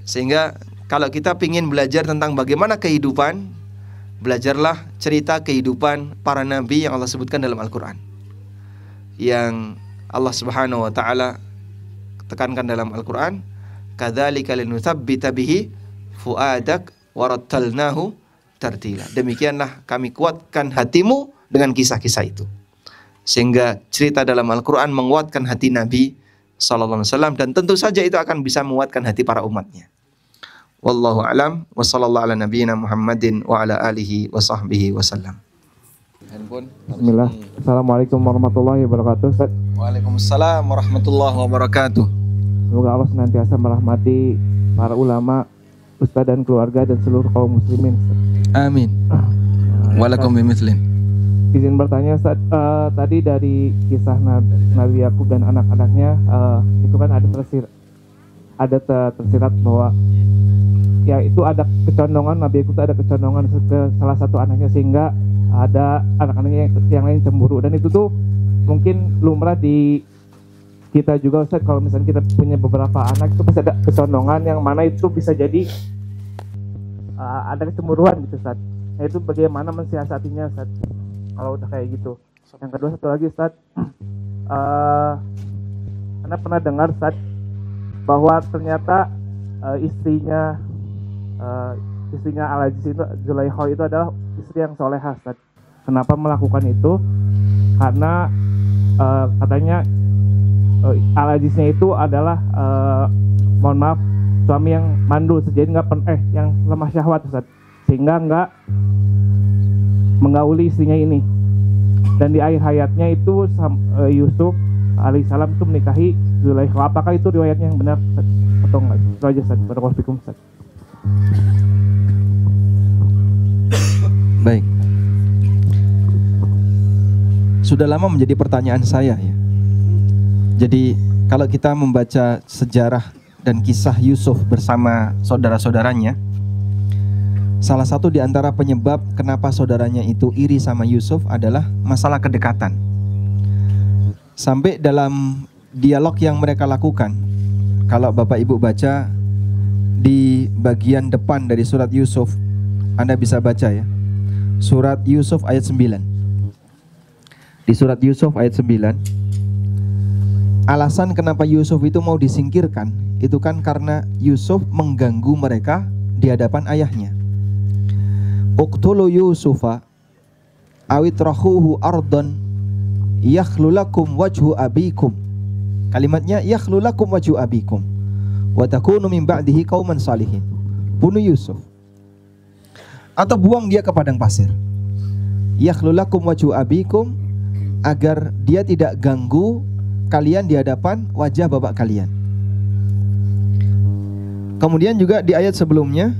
Sehingga kalau kita ingin belajar tentang bagaimana kehidupan, belajarlah cerita kehidupan para nabi yang Allah sebutkan dalam Al-Quran, yang Allah Subhanahu wa ta'ala tekankan dalam Al-Quran, kadzalika linutsabbita bihi fuadak warattalnahu tartila. Demikianlah kami kuatkan hatimu dengan kisah-kisah itu. Sehingga cerita dalam Al-Quran menguatkan hati Nabi sallallahu alaihi wasallam, dan tentu saja itu akan bisa menguatkan hati para umatnya. Wallahu a'lam wa sallallahu ala nabiyyina Muhammadin wa ala alihi wa sahbihi wasallam. Bismillah. Assalamualaikum warahmatullahi wabarakatuh. Ustaz. Waalaikumsalam warahmatullahi wabarakatuh. Semoga Allah senantiasa merahmati para ulama, ustaz dan keluarga dan seluruh kaum muslimin. Amin. Walakum bimithlin. Izin bertanya, Ustaz, tadi dari kisah Nabi Yakub dan anak-anaknya, itu kan ada tersirat bahwa ya itu ada kecondongan, Nabi Yakub ada kecondongan ke salah satu anaknya, sehingga ada anak-anaknya yang lain cemburu, dan itu tuh mungkin lumrah di kita juga, Ustaz. Kalau misalnya kita punya beberapa anak itu pasti ada kecondongan yang mana itu bisa jadi ada kecemburuan gitu, Ustaz. Nah, itu bagaimana mensiasatinya, Ustaz, kalau udah kayak gitu? Yang kedua, satu lagi, Ustaz, Anda pernah dengar, Ustaz, bahwa ternyata istrinya Al-Aziz itu, Zulaikha itu adalah istri yang solehah, Ustaz. Kenapa melakukan itu? Karena katanya Al-Aziznya itu adalah mohon maaf, suami yang mandul, jadi yang lemah syahwat, Ustaz, sehingga nggak menggauli istrinya ini. Dan di akhir hayatnya itu Yusuf alaihissalam itu menikahi Zulaikha. Apakah itu riwayatnya yang benar, Ustaz, atau enggak? Itu aja, Ustaz. Barakallahu fikum, Ustaz. Baik. Sudah lama menjadi pertanyaan saya ya. Jadi kalau kita membaca sejarah dan kisah Yusuf bersama saudara-saudaranya, salah satu di antara penyebab kenapa saudaranya itu iri sama Yusuf adalah masalah kedekatan. Sampai dalam dialog yang mereka lakukan, kalau Bapak Ibu baca di bagian depan dari surat Yusuf, Anda bisa baca ya, surat Yusuf ayat 9. Di surat Yusuf ayat 9, alasan kenapa Yusuf itu mau disingkirkan, itu kan karena Yusuf mengganggu mereka di hadapan ayahnya. Uqtulu Yusufa awitrahuhu ardon yakhlulakum wajhu abikum. Kalimatnya yakhlulakum wajhu abikum wa takunu min ba'dihi qauman salihin. Bunuh Yusuf atau buang dia ke padang pasir. Yakhlulakum wajhu abikum, agar dia tidak ganggu kalian di hadapan wajah bapak kalian. Kemudian juga di ayat sebelumnya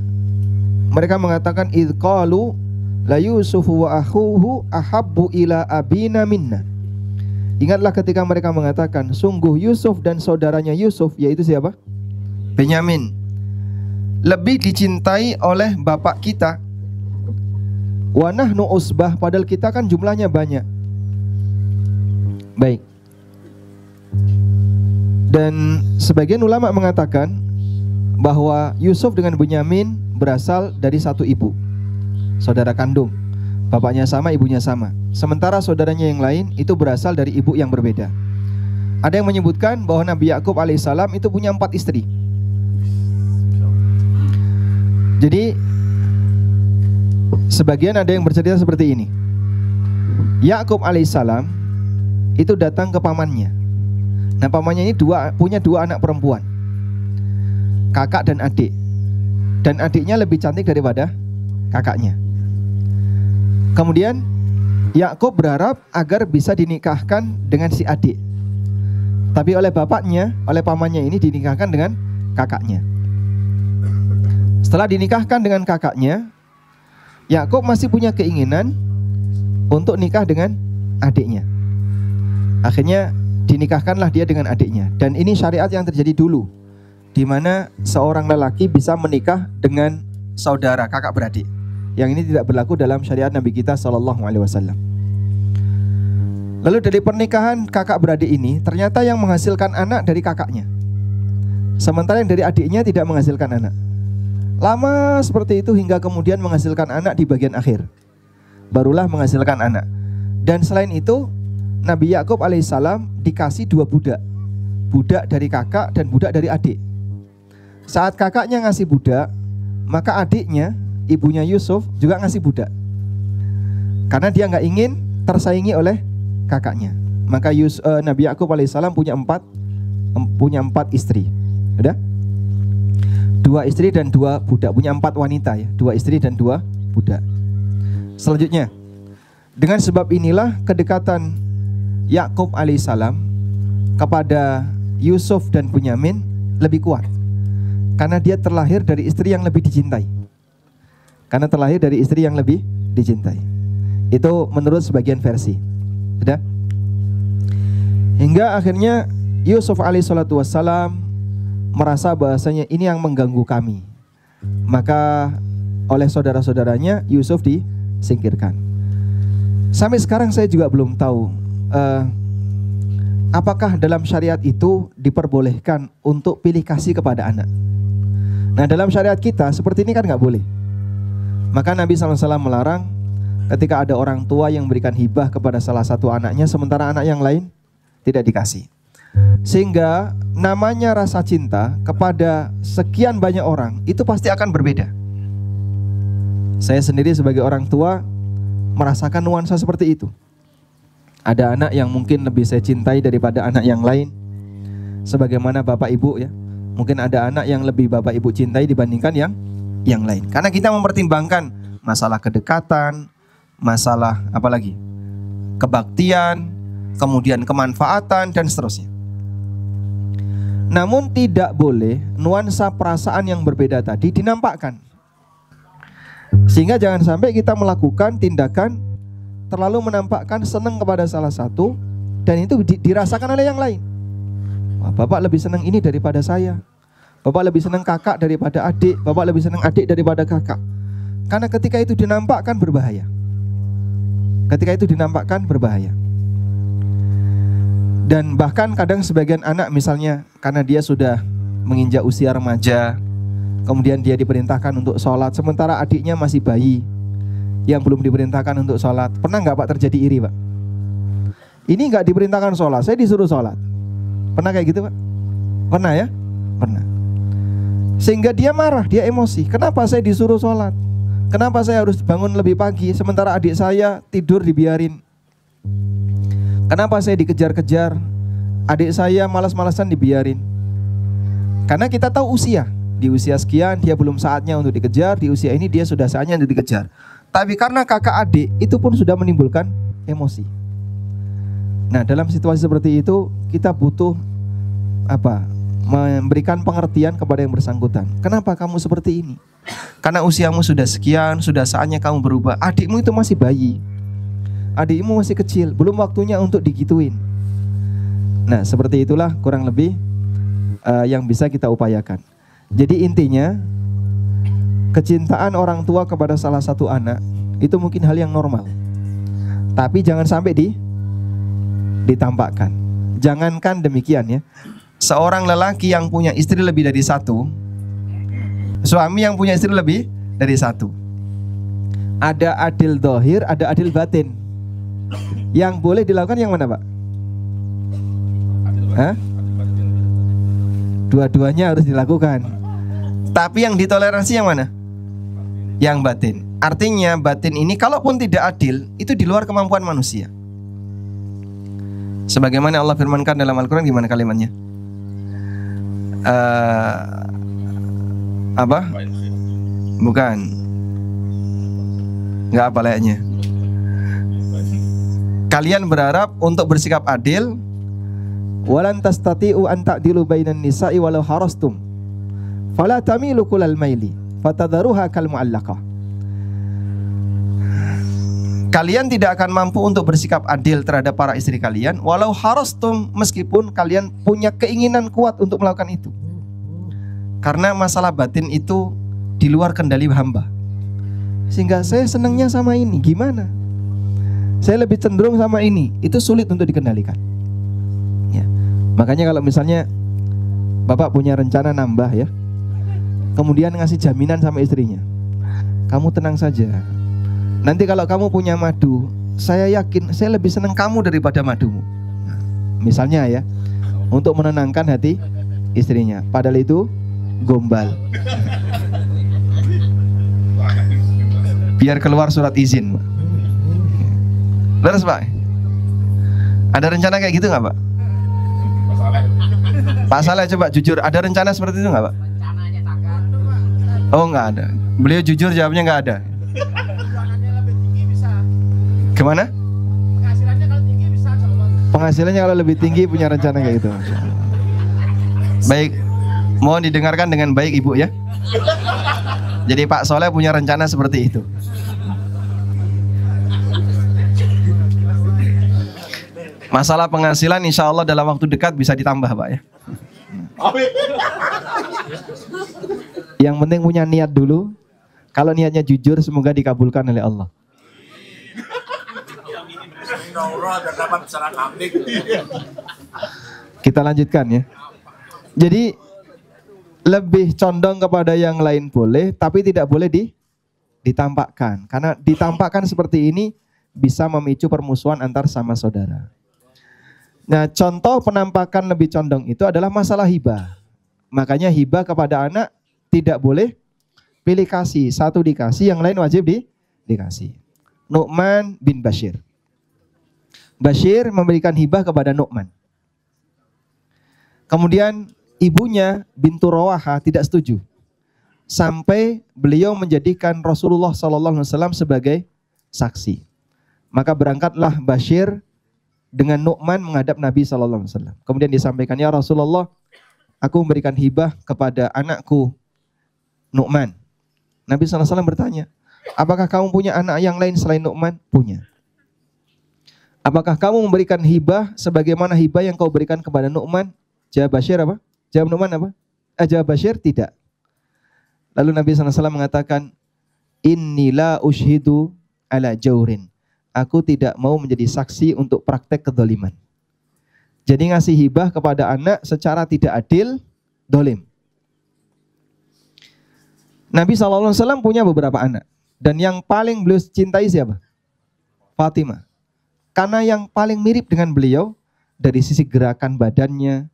mereka mengatakan idz qalu la yusufu wa akhuhu ahabbu ila abina minna. Ingatlah ketika mereka mengatakan sungguh Yusuf dan saudaranya Yusuf, yaitu siapa? Benyamin, lebih dicintai oleh bapak kita. Wa nahnu usbah, padahal kita kan jumlahnya banyak. Baik. Dan sebagian ulama mengatakan bahwa Yusuf dengan Bunyamin berasal dari satu ibu, saudara kandung, bapaknya sama, ibunya sama. Sementara saudaranya yang lain itu berasal dari ibu yang berbeda. Ada yang menyebutkan bahwa Nabi Yakub alaihissalam itu punya 4 istri. Jadi sebagian ada yang bercerita seperti ini. Yakub alaihissalam itu datang ke pamannya. Nah, pamannya ini punya 2 anak perempuan, kakak dan adik. Dan adiknya lebih cantik daripada kakaknya. Kemudian Yakub berharap agar bisa dinikahkan dengan si adik. Tapi oleh bapaknya, oleh pamannya ini dinikahkan dengan kakaknya. Setelah dinikahkan dengan kakaknya, Yakub masih punya keinginan untuk nikah dengan adiknya. Akhirnya dinikahkanlah dia dengan adiknya. Dan ini syariat yang terjadi dulu, di mana seorang lelaki bisa menikah dengan saudara kakak beradik. Yang ini tidak berlaku dalam syariat Nabi kita SAW. Lalu dari pernikahan kakak beradik ini, ternyata yang menghasilkan anak dari kakaknya, sementara yang dari adiknya tidak menghasilkan anak. Lama seperti itu hingga kemudian menghasilkan anak di bagian akhir, barulah menghasilkan anak. Dan selain itu Nabi Yakub alaihissalam dikasih 2 budak, budak dari kakak dan budak dari adik. Saat kakaknya ngasih budak, maka adiknya, ibunya Yusuf, juga ngasih budak, karena dia nggak ingin tersaingi oleh kakaknya. Maka Nabi Yakub alaihissalam punya 4 istri. Udah? 2 istri dan 2 budak, punya 4 wanita ya, 2 istri dan 2 budak. Selanjutnya, dengan sebab inilah kedekatan Yakub alaihissalam kepada Yusuf dan Bunyamin lebih kuat, karena dia terlahir dari istri yang lebih dicintai. Karena terlahir dari istri yang lebih dicintai. Itu menurut sebagian versi. Sudah? Hingga akhirnya Yusuf alaihissalatu wassalam merasa bahasanya ini yang mengganggu kami. Maka oleh saudara-saudaranya Yusuf disingkirkan. Sampai sekarang saya juga belum tahu apakah dalam syariat itu diperbolehkan untuk pilih kasih kepada anak. Nah, dalam syariat kita seperti ini kan nggak boleh. Maka Nabi SAW melarang ketika ada orang tua yang memberikan hibah kepada salah satu anaknya, sementara anak yang lain tidak dikasih. Sehingga namanya rasa cinta kepada sekian banyak orang itu pasti akan berbeda. Saya sendiri sebagai orang tua merasakan nuansa seperti itu. Ada anak yang mungkin lebih saya cintai daripada anak yang lain. Sebagaimana bapak ibu ya, mungkin ada anak yang lebih bapak ibu cintai dibandingkan yang lain. Karena kita mempertimbangkan masalah kedekatan, masalah apalagi kebaktian, kemudian kemanfaatan dan seterusnya. Namun tidak boleh nuansa perasaan yang berbeda tadi dinampakkan, sehingga jangan sampai kita melakukan tindakan terlalu menampakkan senang kepada salah satu dan itu dirasakan oleh yang lain. Wah, bapak lebih senang ini daripada saya, bapak lebih senang kakak daripada adik, bapak lebih senang adik daripada kakak. Karena ketika itu dinampakkan berbahaya. Ketika itu dinampakkan berbahaya. Dan bahkan kadang sebagian anak misalnya karena dia sudah menginjak usia remaja, kemudian dia diperintahkan untuk sholat, sementara adiknya masih bayi yang belum diperintahkan untuk sholat. Pernah nggak Pak terjadi iri Pak? Ini nggak diperintahkan sholat, saya disuruh sholat. Pernah kayak gitu Pak? Pernah ya? Pernah. Sehingga dia marah, dia emosi. Kenapa saya disuruh sholat? Kenapa saya harus bangun lebih pagi sementara adik saya tidur dibiarin? Kenapa saya dikejar-kejar? Adik saya malas-malasan dibiarin. Karena kita tahu usia. Di usia sekian dia belum saatnya untuk dikejar, di usia ini dia sudah saatnya untuk dikejar. Tapi karena kakak adik itu pun sudah menimbulkan emosi. Nah, dalam situasi seperti itu kita butuh memberikan pengertian kepada yang bersangkutan. Kenapa kamu seperti ini? Karena usiamu sudah sekian, sudah saatnya kamu berubah. Adikmu itu masih bayi, adikmu masih kecil, belum waktunya untuk digituin. Nah, seperti itulah kurang lebih yang bisa kita upayakan. Jadi intinya, kecintaan orang tua kepada salah satu anak itu mungkin hal yang normal, tapi jangan sampai ditampakkan. Jangankan demikian ya, seorang lelaki yang punya istri lebih dari satu, Suami yang punya istri lebih dari satu. Ada adil dohir, ada adil batin. Yang boleh dilakukan yang mana, Pak? Hah? Dua-duanya harus dilakukan. Tapi yang ditoleransi yang mana? Yang batin. Artinya batin ini kalaupun tidak adil, itu di luar kemampuan manusia. Sebagaimana Allah firmankan dalam Al-Quran, gimana kalimatnya? Apa? Bukan. Nggak apa layaknya. Kalian berharap untuk bersikap adil. Walan tastati'u an ta'dilu bainan nisa'i walau harastum. Fala tamilu kullal maili fatadharuha kal mu'allaqah. Kalian tidak akan mampu untuk bersikap adil terhadap para istri kalian walau harastum, meskipun kalian punya keinginan kuat untuk melakukan itu. Karena masalah batin itu di luar kendali hamba. Sehingga saya senangnya sama ini, gimana? Saya lebih cenderung sama ini, itu sulit untuk dikendalikan. Ya. Makanya kalau misalnya Bapak punya rencana nambah ya, kemudian ngasih jaminan sama istrinya, kamu tenang saja, nanti kalau kamu punya madu, saya yakin saya lebih senang kamu daripada madumu. Nah, misalnya ya, untuk menenangkan hati istrinya, padahal itu gombal. Biar keluar surat izin, Pak. Beres, Pak? Ada rencana kayak gitu nggak, Pak? Pak Saleh coba jujur, ada rencana seperti itu nggak, Pak? Oh, nggak ada. Beliau jujur jawabnya nggak ada. Gimana? Penghasilannya kalau lebih tinggi punya rencana kayak gitu. Baik, mohon didengarkan dengan baik Ibu ya. Jadi Pak Soleh punya rencana seperti itu. Masalah penghasilan insya Allah dalam waktu dekat bisa ditambah, Pak ya. Yang penting punya niat dulu. Kalau niatnya jujur, semoga dikabulkan oleh Allah. Kita lanjutkan ya. Jadi lebih condong kepada yang lain boleh, tapi tidak boleh ditampakkan. Karena ditampakkan seperti ini bisa memicu permusuhan antar sama saudara. Nah, contoh penampakan lebih condong itu adalah masalah hibah. Makanya hibah kepada anak tidak boleh pilih kasih. Satu dikasih, yang lain wajib dikasih. Nu'man bin Bashir. Bashir memberikan hibah kepada Nu'man. Kemudian ibunya bintu Rawaha tidak setuju. Sampai beliau menjadikan Rasulullah SAW sebagai saksi. Maka berangkatlah Bashir dengan Nu'man menghadap Nabi SAW. Kemudian disampaikan, ya Rasulullah, aku memberikan hibah kepada anakku Nu'man. Nabi SAW bertanya, apakah kamu punya anak yang lain selain Nu'man? Punya. Apakah kamu memberikan hibah sebagaimana hibah yang kau berikan kepada Nu'man? Jawab Bashir apa? Jawab Nu'man apa? Jawab Bashir tidak. Lalu Nabi SAW mengatakan, inni la ushhidu ala jaurin. Aku tidak mau menjadi saksi untuk praktek kedzaliman. Jadi ngasih hibah kepada anak secara tidak adil, dolim. Nabi SAW punya beberapa anak. Dan yang paling beliau cintai siapa? Fatimah. Karena yang paling mirip dengan beliau, dari sisi gerakan badannya,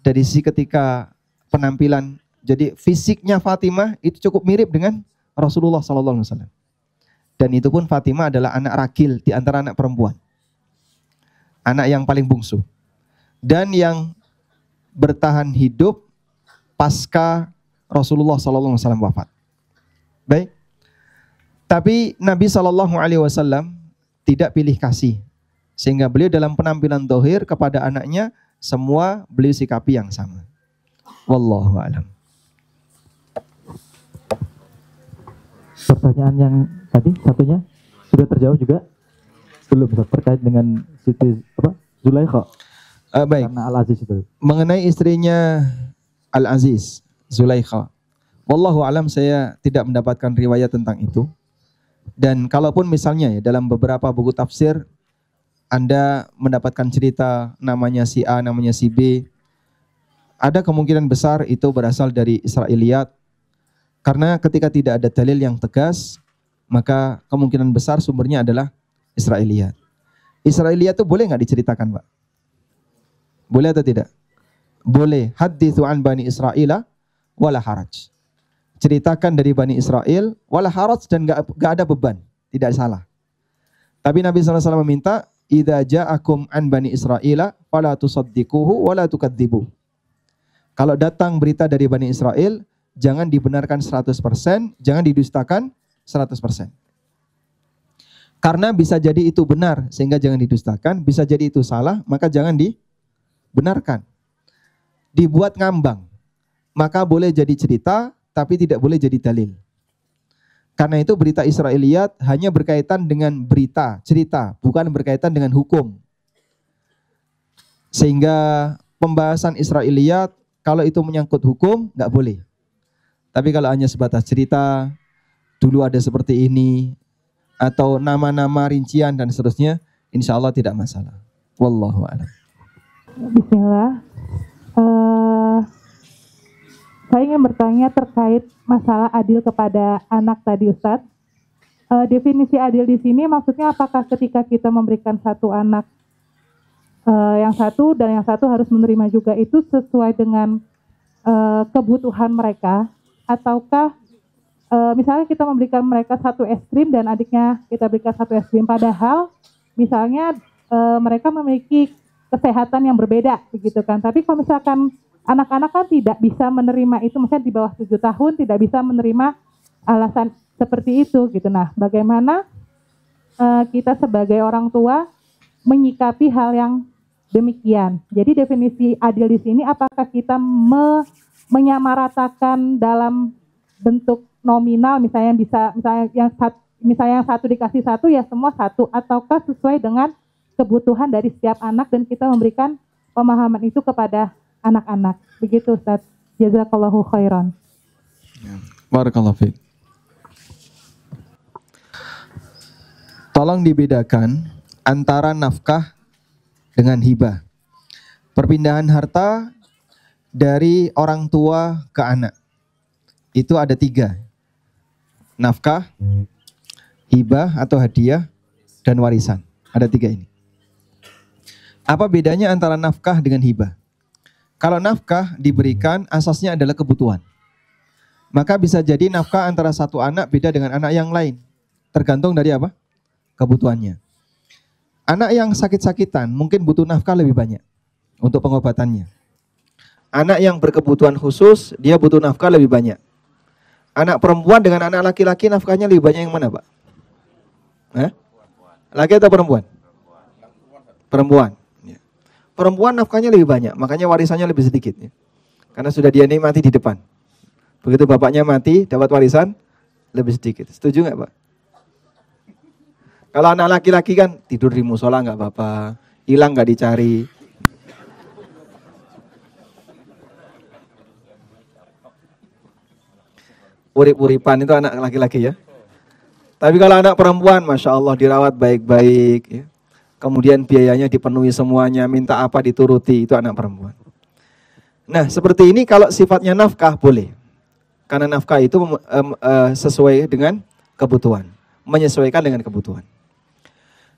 dari sisi ketika penampilan. Jadi fisiknya Fatimah itu cukup mirip dengan Rasulullah SAW. Dan itu pun Fatimah adalah anak ragil di antara anak perempuan. Anak yang paling bungsu. Dan yang bertahan hidup pasca Rasulullah SAW wafat. Baik. Tapi Nabi SAW tidak pilih kasih. Sehingga beliau dalam penampilan zahir kepada anaknya, semua beliau sikapi yang sama. Wallahu a'lam. Pertanyaan yang tadi satunya sudah terjawab juga? Belum, terkait dengan Siti Zulaikha. Baik. Karena Al-Aziz itu. Mengenai istrinya Al-Aziz, Zulaikha. Wallahu alam, saya tidak mendapatkan riwayat tentang itu. Dan kalaupun misalnya ya dalam beberapa buku tafsir Anda mendapatkan cerita namanya si A, namanya si B, ada kemungkinan besar itu berasal dari Israiliyat Karena ketika tidak ada dalil yang tegas, maka kemungkinan besar sumbernya adalah Israiliyat. Israiliyat itu boleh nggak diceritakan, Pak? Boleh atau tidak? Boleh. Hadithu an Bani Israila wala haraj. Ceritakan dari Bani Israel wala haraj, dan nggak ada beban, tidak salah. Tapi Nabi SAW meminta, idza ja'akum an Bani Israila fala tusaddiquhu wala tukadzibu. Kalau datang berita dari Bani Israel, jangan dibenarkan 100%, jangan didustakan 100%. Karena bisa jadi itu benar, sehingga jangan didustakan. Bisa jadi itu salah, maka jangan dibenarkan. Dibuat ngambang, maka boleh jadi cerita, tapi tidak boleh jadi dalil. Karena itu berita Israiliyat hanya berkaitan dengan berita, cerita, bukan berkaitan dengan hukum. Sehingga pembahasan Israiliyat, kalau itu menyangkut hukum, nggak boleh. Tapi kalau hanya sebatas cerita, dulu ada seperti ini, atau nama-nama rincian dan seterusnya, insya Allah tidak masalah. Wallahu a'lam. Bismillah. Saya ingin bertanya terkait masalah adil kepada anak tadi, Ustadz. Definisi adil di sini maksudnya apakah ketika kita memberikan satu anak, yang satu dan yang satu harus menerima juga, itu sesuai dengan kebutuhan mereka, ataukah misalnya kita memberikan mereka satu es krim dan adiknya kita berikan satu es krim, padahal misalnya mereka memiliki kesehatan yang berbeda, begitu kan? Tapi kalau misalkan anak-anak kan tidak bisa menerima itu, misalnya di bawah 7 tahun tidak bisa menerima alasan seperti itu, gitu. Nah, bagaimana kita sebagai orang tua menyikapi hal yang demikian? Jadi definisi adil di sini, apakah kita menyamaratakan dalam bentuk nominal, misalnya yang satu dikasih satu ya semua satu, ataukah sesuai dengan kebutuhan dari setiap anak dan kita memberikan pemahaman itu kepada anak-anak. Begitu, Ustaz. Jazakallahu khairan. Barakallahu fiik. Tolong dibedakan antara nafkah dengan hibah. Perpindahan harta dari orang tua ke anak. Itu ada 3. Nafkah, hibah atau hadiah, dan warisan. Ada 3 ini. Apa bedanya antara nafkah dengan hibah? Kalau nafkah diberikan asasnya adalah kebutuhan. Maka bisa jadi nafkah antara satu anak beda dengan anak yang lain. Tergantung dari apa? Kebutuhannya. Anak yang sakit-sakitan mungkin butuh nafkah lebih banyak untuk pengobatannya. Anak yang berkebutuhan khusus dia butuh nafkah lebih banyak. Anak perempuan dengan anak laki-laki nafkahnya lebih banyak yang mana, Pak? Laki atau perempuan? Perempuan. Perempuan nafkahnya lebih banyak, makanya warisannya lebih sedikit. Karena sudah dia nikmati di depan. Begitu bapaknya mati, dapat warisan lebih sedikit. Setuju nggak, Pak? Kalau anak laki-laki kan tidur di musola nggak apa-apa, hilang nggak dicari. Urip-uripan itu anak laki-laki ya. Tapi kalau anak perempuan, Masya Allah dirawat baik-baik ya. Kemudian biayanya dipenuhi semuanya, minta apa dituruti, itu anak perempuan. Nah seperti ini kalau sifatnya nafkah boleh. Karena nafkah itu sesuai dengan kebutuhan. Menyesuaikan dengan kebutuhan.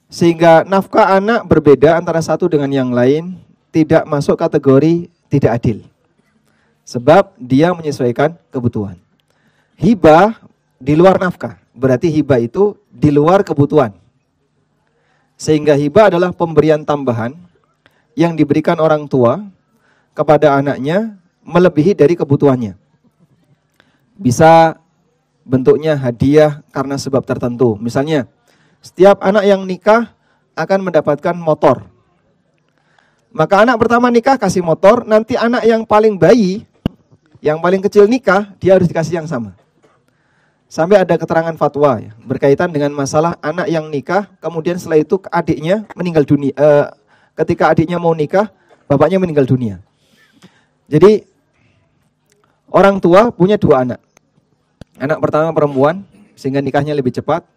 Sehingga nafkah anak berbeda antara satu dengan yang lain, tidak masuk kategori tidak adil. Sebab dia menyesuaikan kebutuhan. Hibah di luar nafkah, berarti hibah itu di luar kebutuhan. Sehingga hibah adalah pemberian tambahan yang diberikan orang tua kepada anaknya melebihi dari kebutuhannya. Bisa bentuknya hadiah karena sebab tertentu. Misalnya, setiap anak yang nikah akan mendapatkan motor. Maka anak pertama nikah kasih motor, nanti anak yang paling bayi, yang paling kecil nikah, dia harus dikasih yang sama. Sampai ada keterangan fatwa ya, berkaitan dengan masalah anak yang nikah, kemudian setelah itu adiknya meninggal dunia. Ketika adiknya mau nikah, bapaknya meninggal dunia. Jadi orang tua punya 2 anak. Anak pertama perempuan, sehingga nikahnya lebih cepat,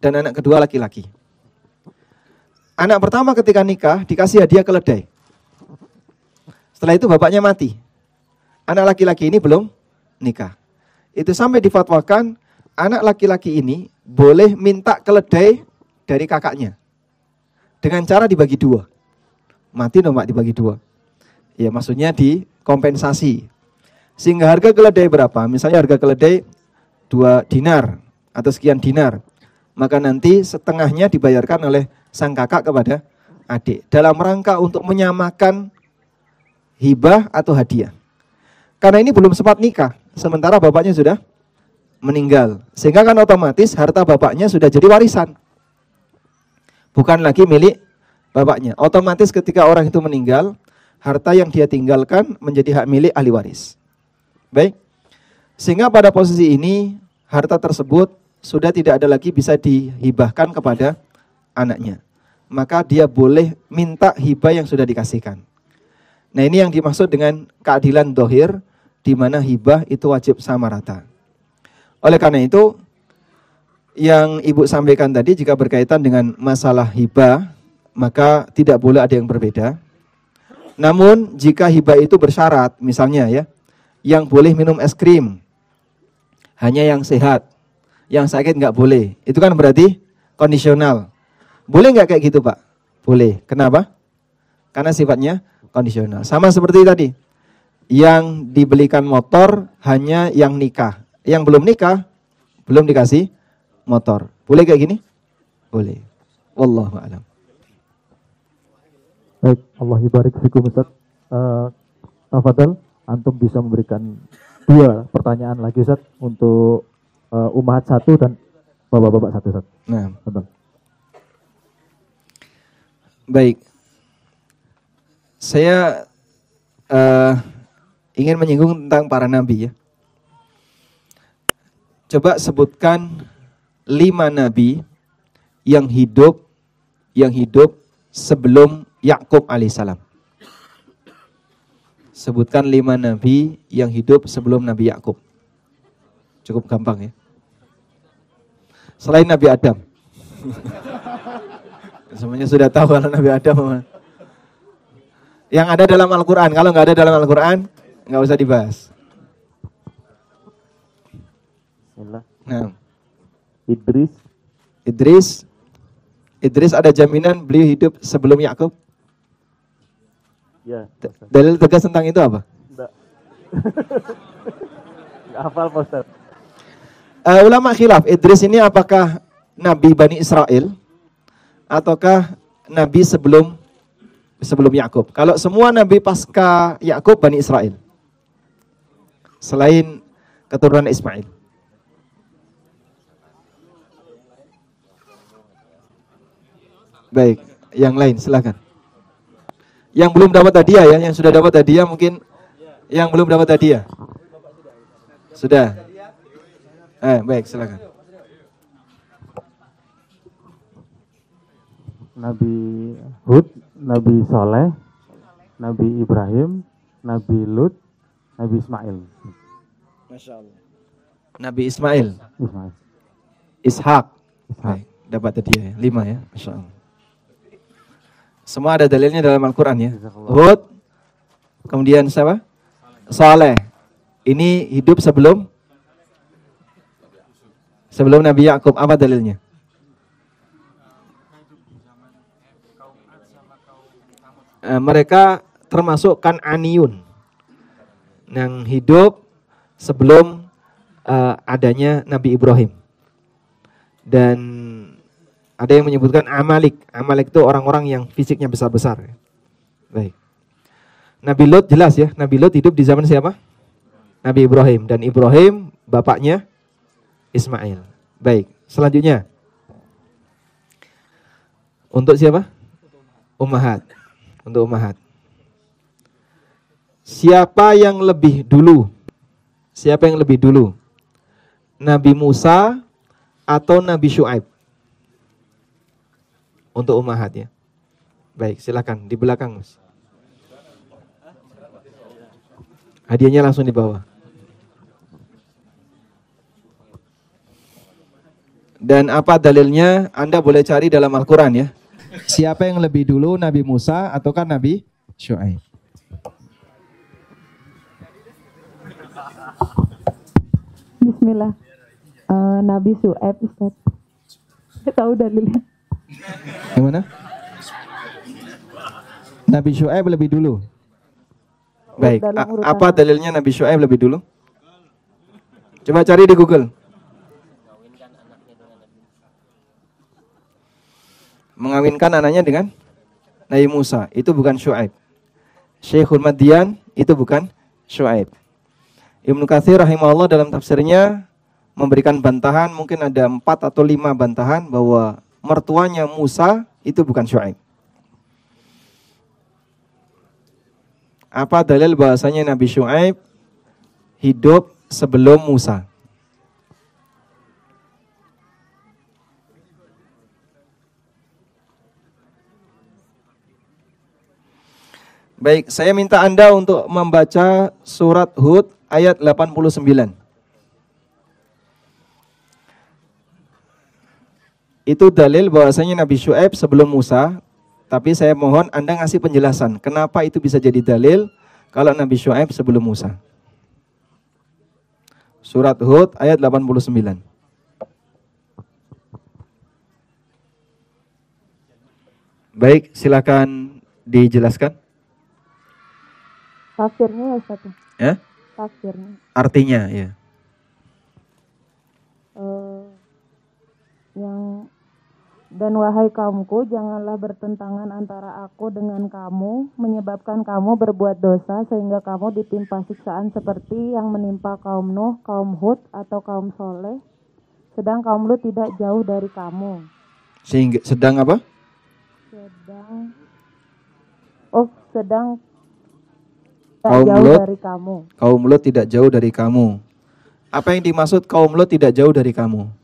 dan anak kedua laki-laki. Anak pertama ketika nikah dikasih hadiah keledai. Setelah itu bapaknya mati. Anak laki-laki ini belum nikah. itu sampai difatwakan anak laki-laki ini boleh minta keledai dari kakaknya dengan cara dibagi dua. Mati dong Pak dibagi dua. Ya maksudnya dikompensasi. Sehingga harga keledai berapa? Misalnya harga keledai 2 dinar atau sekian dinar. Maka nanti setengahnya dibayarkan oleh sang kakak kepada adik. Dalam rangka untuk menyamakan hibah atau hadiah. Karena ini belum sempat nikah. Sementara bapaknya sudah meninggal. Sehingga kan otomatis harta bapaknya sudah jadi warisan. Bukan lagi milik bapaknya. Otomatis ketika orang itu meninggal, harta yang dia tinggalkan menjadi hak milik ahli waris. Baik, sehingga pada posisi ini harta tersebut sudah tidak ada lagi bisa dihibahkan kepada anaknya. Maka dia boleh minta hibah yang sudah dikasihkan. Nah ini yang dimaksud dengan keadilan dohir, di mana hibah itu wajib sama rata. Oleh karena itu, yang Ibu sampaikan tadi jika berkaitan dengan masalah hibah, maka tidak boleh ada yang berbeda. Namun jika hibah itu bersyarat, misalnya ya, yang boleh minum es krim hanya yang sehat, yang sakit nggak boleh. Itu kan berarti kondisional. Boleh nggak kayak gitu Pak? Boleh. Kenapa? Karena sifatnya kondisional. Sama seperti tadi, yang dibelikan motor hanya yang nikah, yang belum nikah belum dikasih motor. Boleh kayak gini? Boleh. Wallahu a'lam. Baik, Allah barik fikum Ustaz. Tafadhal, antum bisa memberikan 2 pertanyaan lagi Ustaz untuk Ummahat 1 dan Bapak-bapak 1 Ustaz. Nah, betul. Baik. Saya ingin menyinggung tentang para nabi ya. Coba sebutkan 5 nabi yang hidup sebelum Yakub alaihissalam. Sebutkan 5 nabi yang hidup sebelum Nabi Yakub. Cukup gampang ya. Selain Nabi Adam. Semuanya sudah tahu kalau Nabi Adam. Yang ada dalam Al-Quran. Kalau nggak ada dalam Al-Quran, nggak usah dibahas. Nah. Idris ada jaminan beliau hidup sebelum Yakub? Ya. Dalil tegas tentang itu apa? Enggak. Enggak hafal Pak Ustaz. Ulama khilaf, Idris ini apakah Nabi Bani Israel ataukah Nabi sebelum Yakub? Kalau semua Nabi pasca Yakub Bani Israel, selain keturunan Ismail. Baik, yang lain silakan. Yang belum dapat hadiah ya, yang sudah dapat hadiah mungkin yang belum dapat hadiah. Sudah. Baik, silakan. Nabi Hud, Nabi Saleh, Nabi Ibrahim, Nabi Lut, Nabi Ismail. Masya Allah. Nabi Ismail. Ishak. Baik, dapat hadiah ya, 5 ya. Masya Allah. Semua ada dalilnya dalam Al-Quran ya. Hud, kemudian siapa? Saleh. Ini hidup sebelum Nabi Yakub. Apa dalilnya? Mereka termasuk Kan'aniyun yang hidup sebelum adanya Nabi Ibrahim. Dan ada yang menyebutkan Amalik. Amalik itu orang-orang yang fisiknya besar-besar. Baik. Nabi Lut jelas ya. Nabi Lut hidup di zaman siapa? Nabi Ibrahim. Dan Ibrahim bapaknya Ismail. Baik. Selanjutnya. Untuk siapa? Ummahat. Untuk ummahat. Siapa yang lebih dulu? Siapa yang lebih dulu? Nabi Musa atau Nabi Syuaib? Untuk ummahat ya. Baik, silakan di belakang Mas. Hadiahnya langsung di bawah. Dan apa dalilnya? Anda boleh cari dalam Al-Quran ya. Siapa yang lebih dulu, Nabi Musa ataukah Nabi Syuaib? Bismillah. Nabi Syuaib, Ustaz. Saya tahu dalilnya. Gimana? Nabi Syuaib lebih dulu. Baik, apa dalilnya Nabi Syuaib lebih dulu? Coba cari di Google. Mengawinkan anaknya dengan Nabi Musa, itu bukan Syuaib. Syekhul Madian, itu bukan Syuaib. Ibnu Katsir rahimahullah dalam tafsirnya memberikan bantahan, mungkin ada 4 atau 5 bantahan bahwa mertuanya Musa itu bukan Syuaib. Apa dalil bahasanya Nabi Syuaib hidup sebelum Musa? Baik, saya minta Anda untuk membaca surat Hud ayat 89. Itu dalil bahwasanya Nabi Syuaib sebelum Musa, tapi saya mohon Anda ngasih penjelasan kenapa itu bisa jadi dalil kalau Nabi Syuaib sebelum Musa. Surat Hud ayat 89. Baik, silakan dijelaskan. Tafsirnya ya, Ustaz. Ya? Tafsirnya. Artinya, ya. Dan wahai kaumku, janganlah bertentangan antara aku dengan kamu, menyebabkan kamu berbuat dosa sehingga kamu ditimpa siksaan seperti yang menimpa kaum Nuh, kaum Hud, atau kaum Soleh, sedang kaum Lut tidak jauh dari kamu. Sedang apa? Sedang kaum jauh Lut dari kamu. Kaum Lut tidak jauh dari kamu. Apa yang dimaksud kaum Lut tidak jauh dari kamu?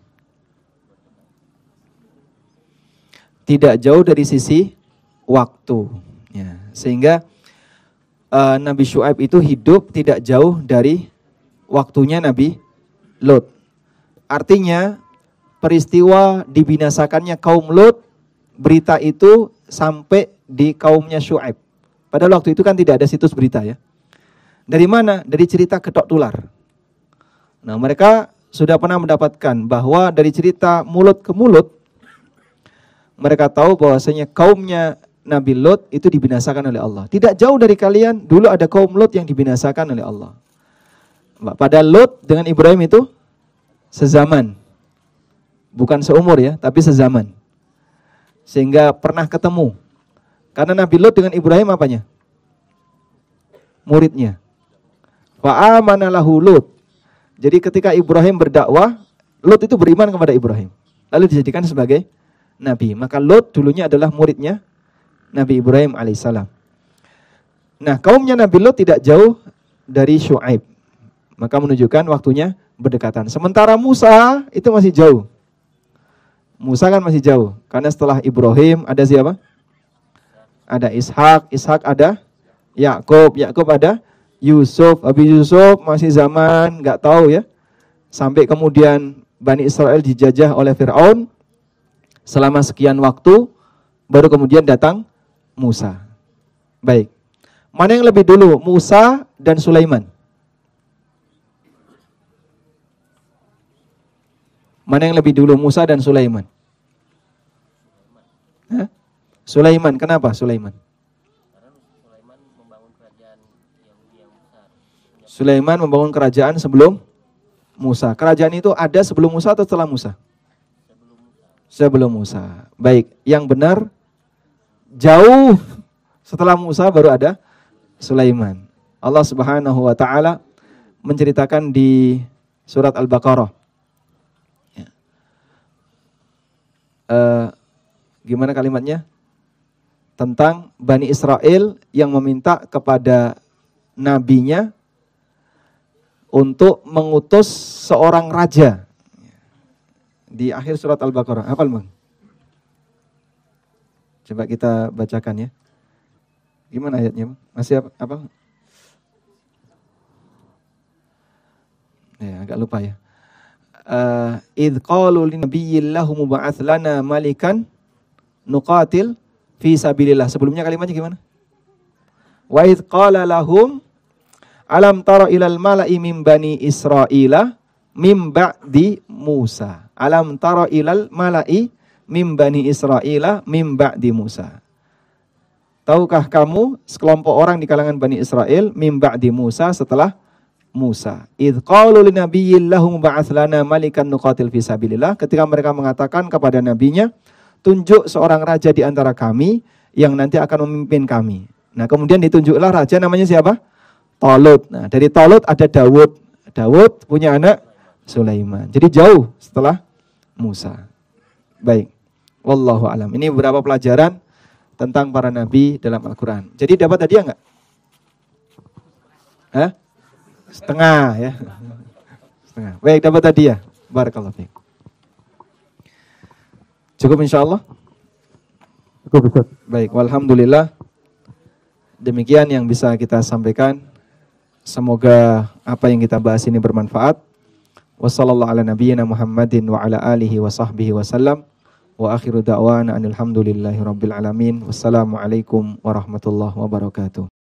Tidak jauh dari sisi waktu. Ya, sehingga Nabi Syuaib itu hidup tidak jauh dari waktunya Nabi Lut. Artinya peristiwa dibinasakannya kaum Lut, berita itu sampai di kaumnya Syuaib. Padahal waktu itu kan tidak ada situs berita ya. Dari mana? Dari cerita ketok tular. Nah, mereka sudah pernah mendapatkan bahwa dari cerita mulut ke mulut, mereka tahu bahwasanya kaumnya Nabi Lut itu dibinasakan oleh Allah. Tidak jauh dari kalian, dulu ada kaum Lut yang dibinasakan oleh Allah. Pada Lut dengan Ibrahim itu sezaman. Bukan seumur ya, tapi sezaman. Sehingga pernah ketemu. Karena Nabi Lut dengan Ibrahim apanya? Muridnya. Fa'amana lahu Lut. Jadi ketika Ibrahim berdakwah, Lut itu beriman kepada Ibrahim. Lalu dijadikan sebagai Nabi. Maka Lut dulunya adalah muridnya Nabi Ibrahim alaihissalam. Nah, kaumnya Nabi Lut tidak jauh dari Syuaib. Maka menunjukkan waktunya berdekatan. Sementara Musa itu masih jauh. Musa kan masih jauh. Karena setelah Ibrahim ada siapa? Ada Ishak. Ishak ada Yakub. Yakub ada Yusuf. Habis Yusuf masih zaman nggak tahu ya. Sampai kemudian Bani Israel dijajah oleh Fir'aun. Selama sekian waktu, baru kemudian datang Musa. Baik. Mana yang lebih dulu, Musa dan Sulaiman? Mana yang lebih dulu, Musa dan Sulaiman? Hah? Sulaiman, kenapa Sulaiman? Sulaiman membangun kerajaan sebelum Musa. Kerajaan itu ada sebelum Musa atau setelah Musa? Sebelum Musa. Baik, yang benar jauh setelah Musa baru ada Sulaiman. Allah Subhanahu wa taala menceritakan di surat Al-Baqarah. Ya. Gimana kalimatnya? Tentang Bani Israel yang meminta kepada nabinya untuk mengutus seorang raja. Di akhir surat Al-Baqarah. Hafal, Bang? Coba kita bacakan ya. Gimana ayatnya, Bang? Masih apa? Ya, agak lupa ya. Idh qalu linabiyyillahum ba'ats lana malikan nuqatil fi sabilillah. Sebelumnya kalimatnya gimana? Wa idh qala lahum alam tara ilal mala'i min bani Israila mim ba'di Musa. Alam tara ilal mala'i mim bani Israila mim ba'di Musa. Tahukah kamu sekelompok orang di kalangan Bani Israel mim ba'di Musa, setelah Musa. Idh qalu linabiyyin lahum ba'ats lana malikan nuqatil fi sabilillah, ketika mereka mengatakan kepada nabinya, tunjuk seorang raja di antara kami yang nanti akan memimpin kami. Nah, kemudian ditunjuklah raja, namanya siapa? Talut. Nah, dari Talut ada Dawud. Dawud punya anak Sulaiman. Jadi jauh setelah Musa. Baik. Wallahu alam. Ini beberapa pelajaran tentang para nabi dalam Al-Quran. Jadi dapat hadiah enggak? Hah? Setengah ya. Setengah. Baik, dapat hadiah. Barakallahu fiik. Cukup insyaallah? Cukup Ustaz. Baik, walhamdulillah. Demikian yang bisa kita sampaikan. Semoga apa yang kita bahas ini bermanfaat. Wassallallahu ala nabiyyina Muhammadin wa ala alihi wa sahbihi wasallam. Wa akhiru da'wana anil hamdulillahi rabbil alamin. Wassalamualaikum warahmatullahi wabarakatuh.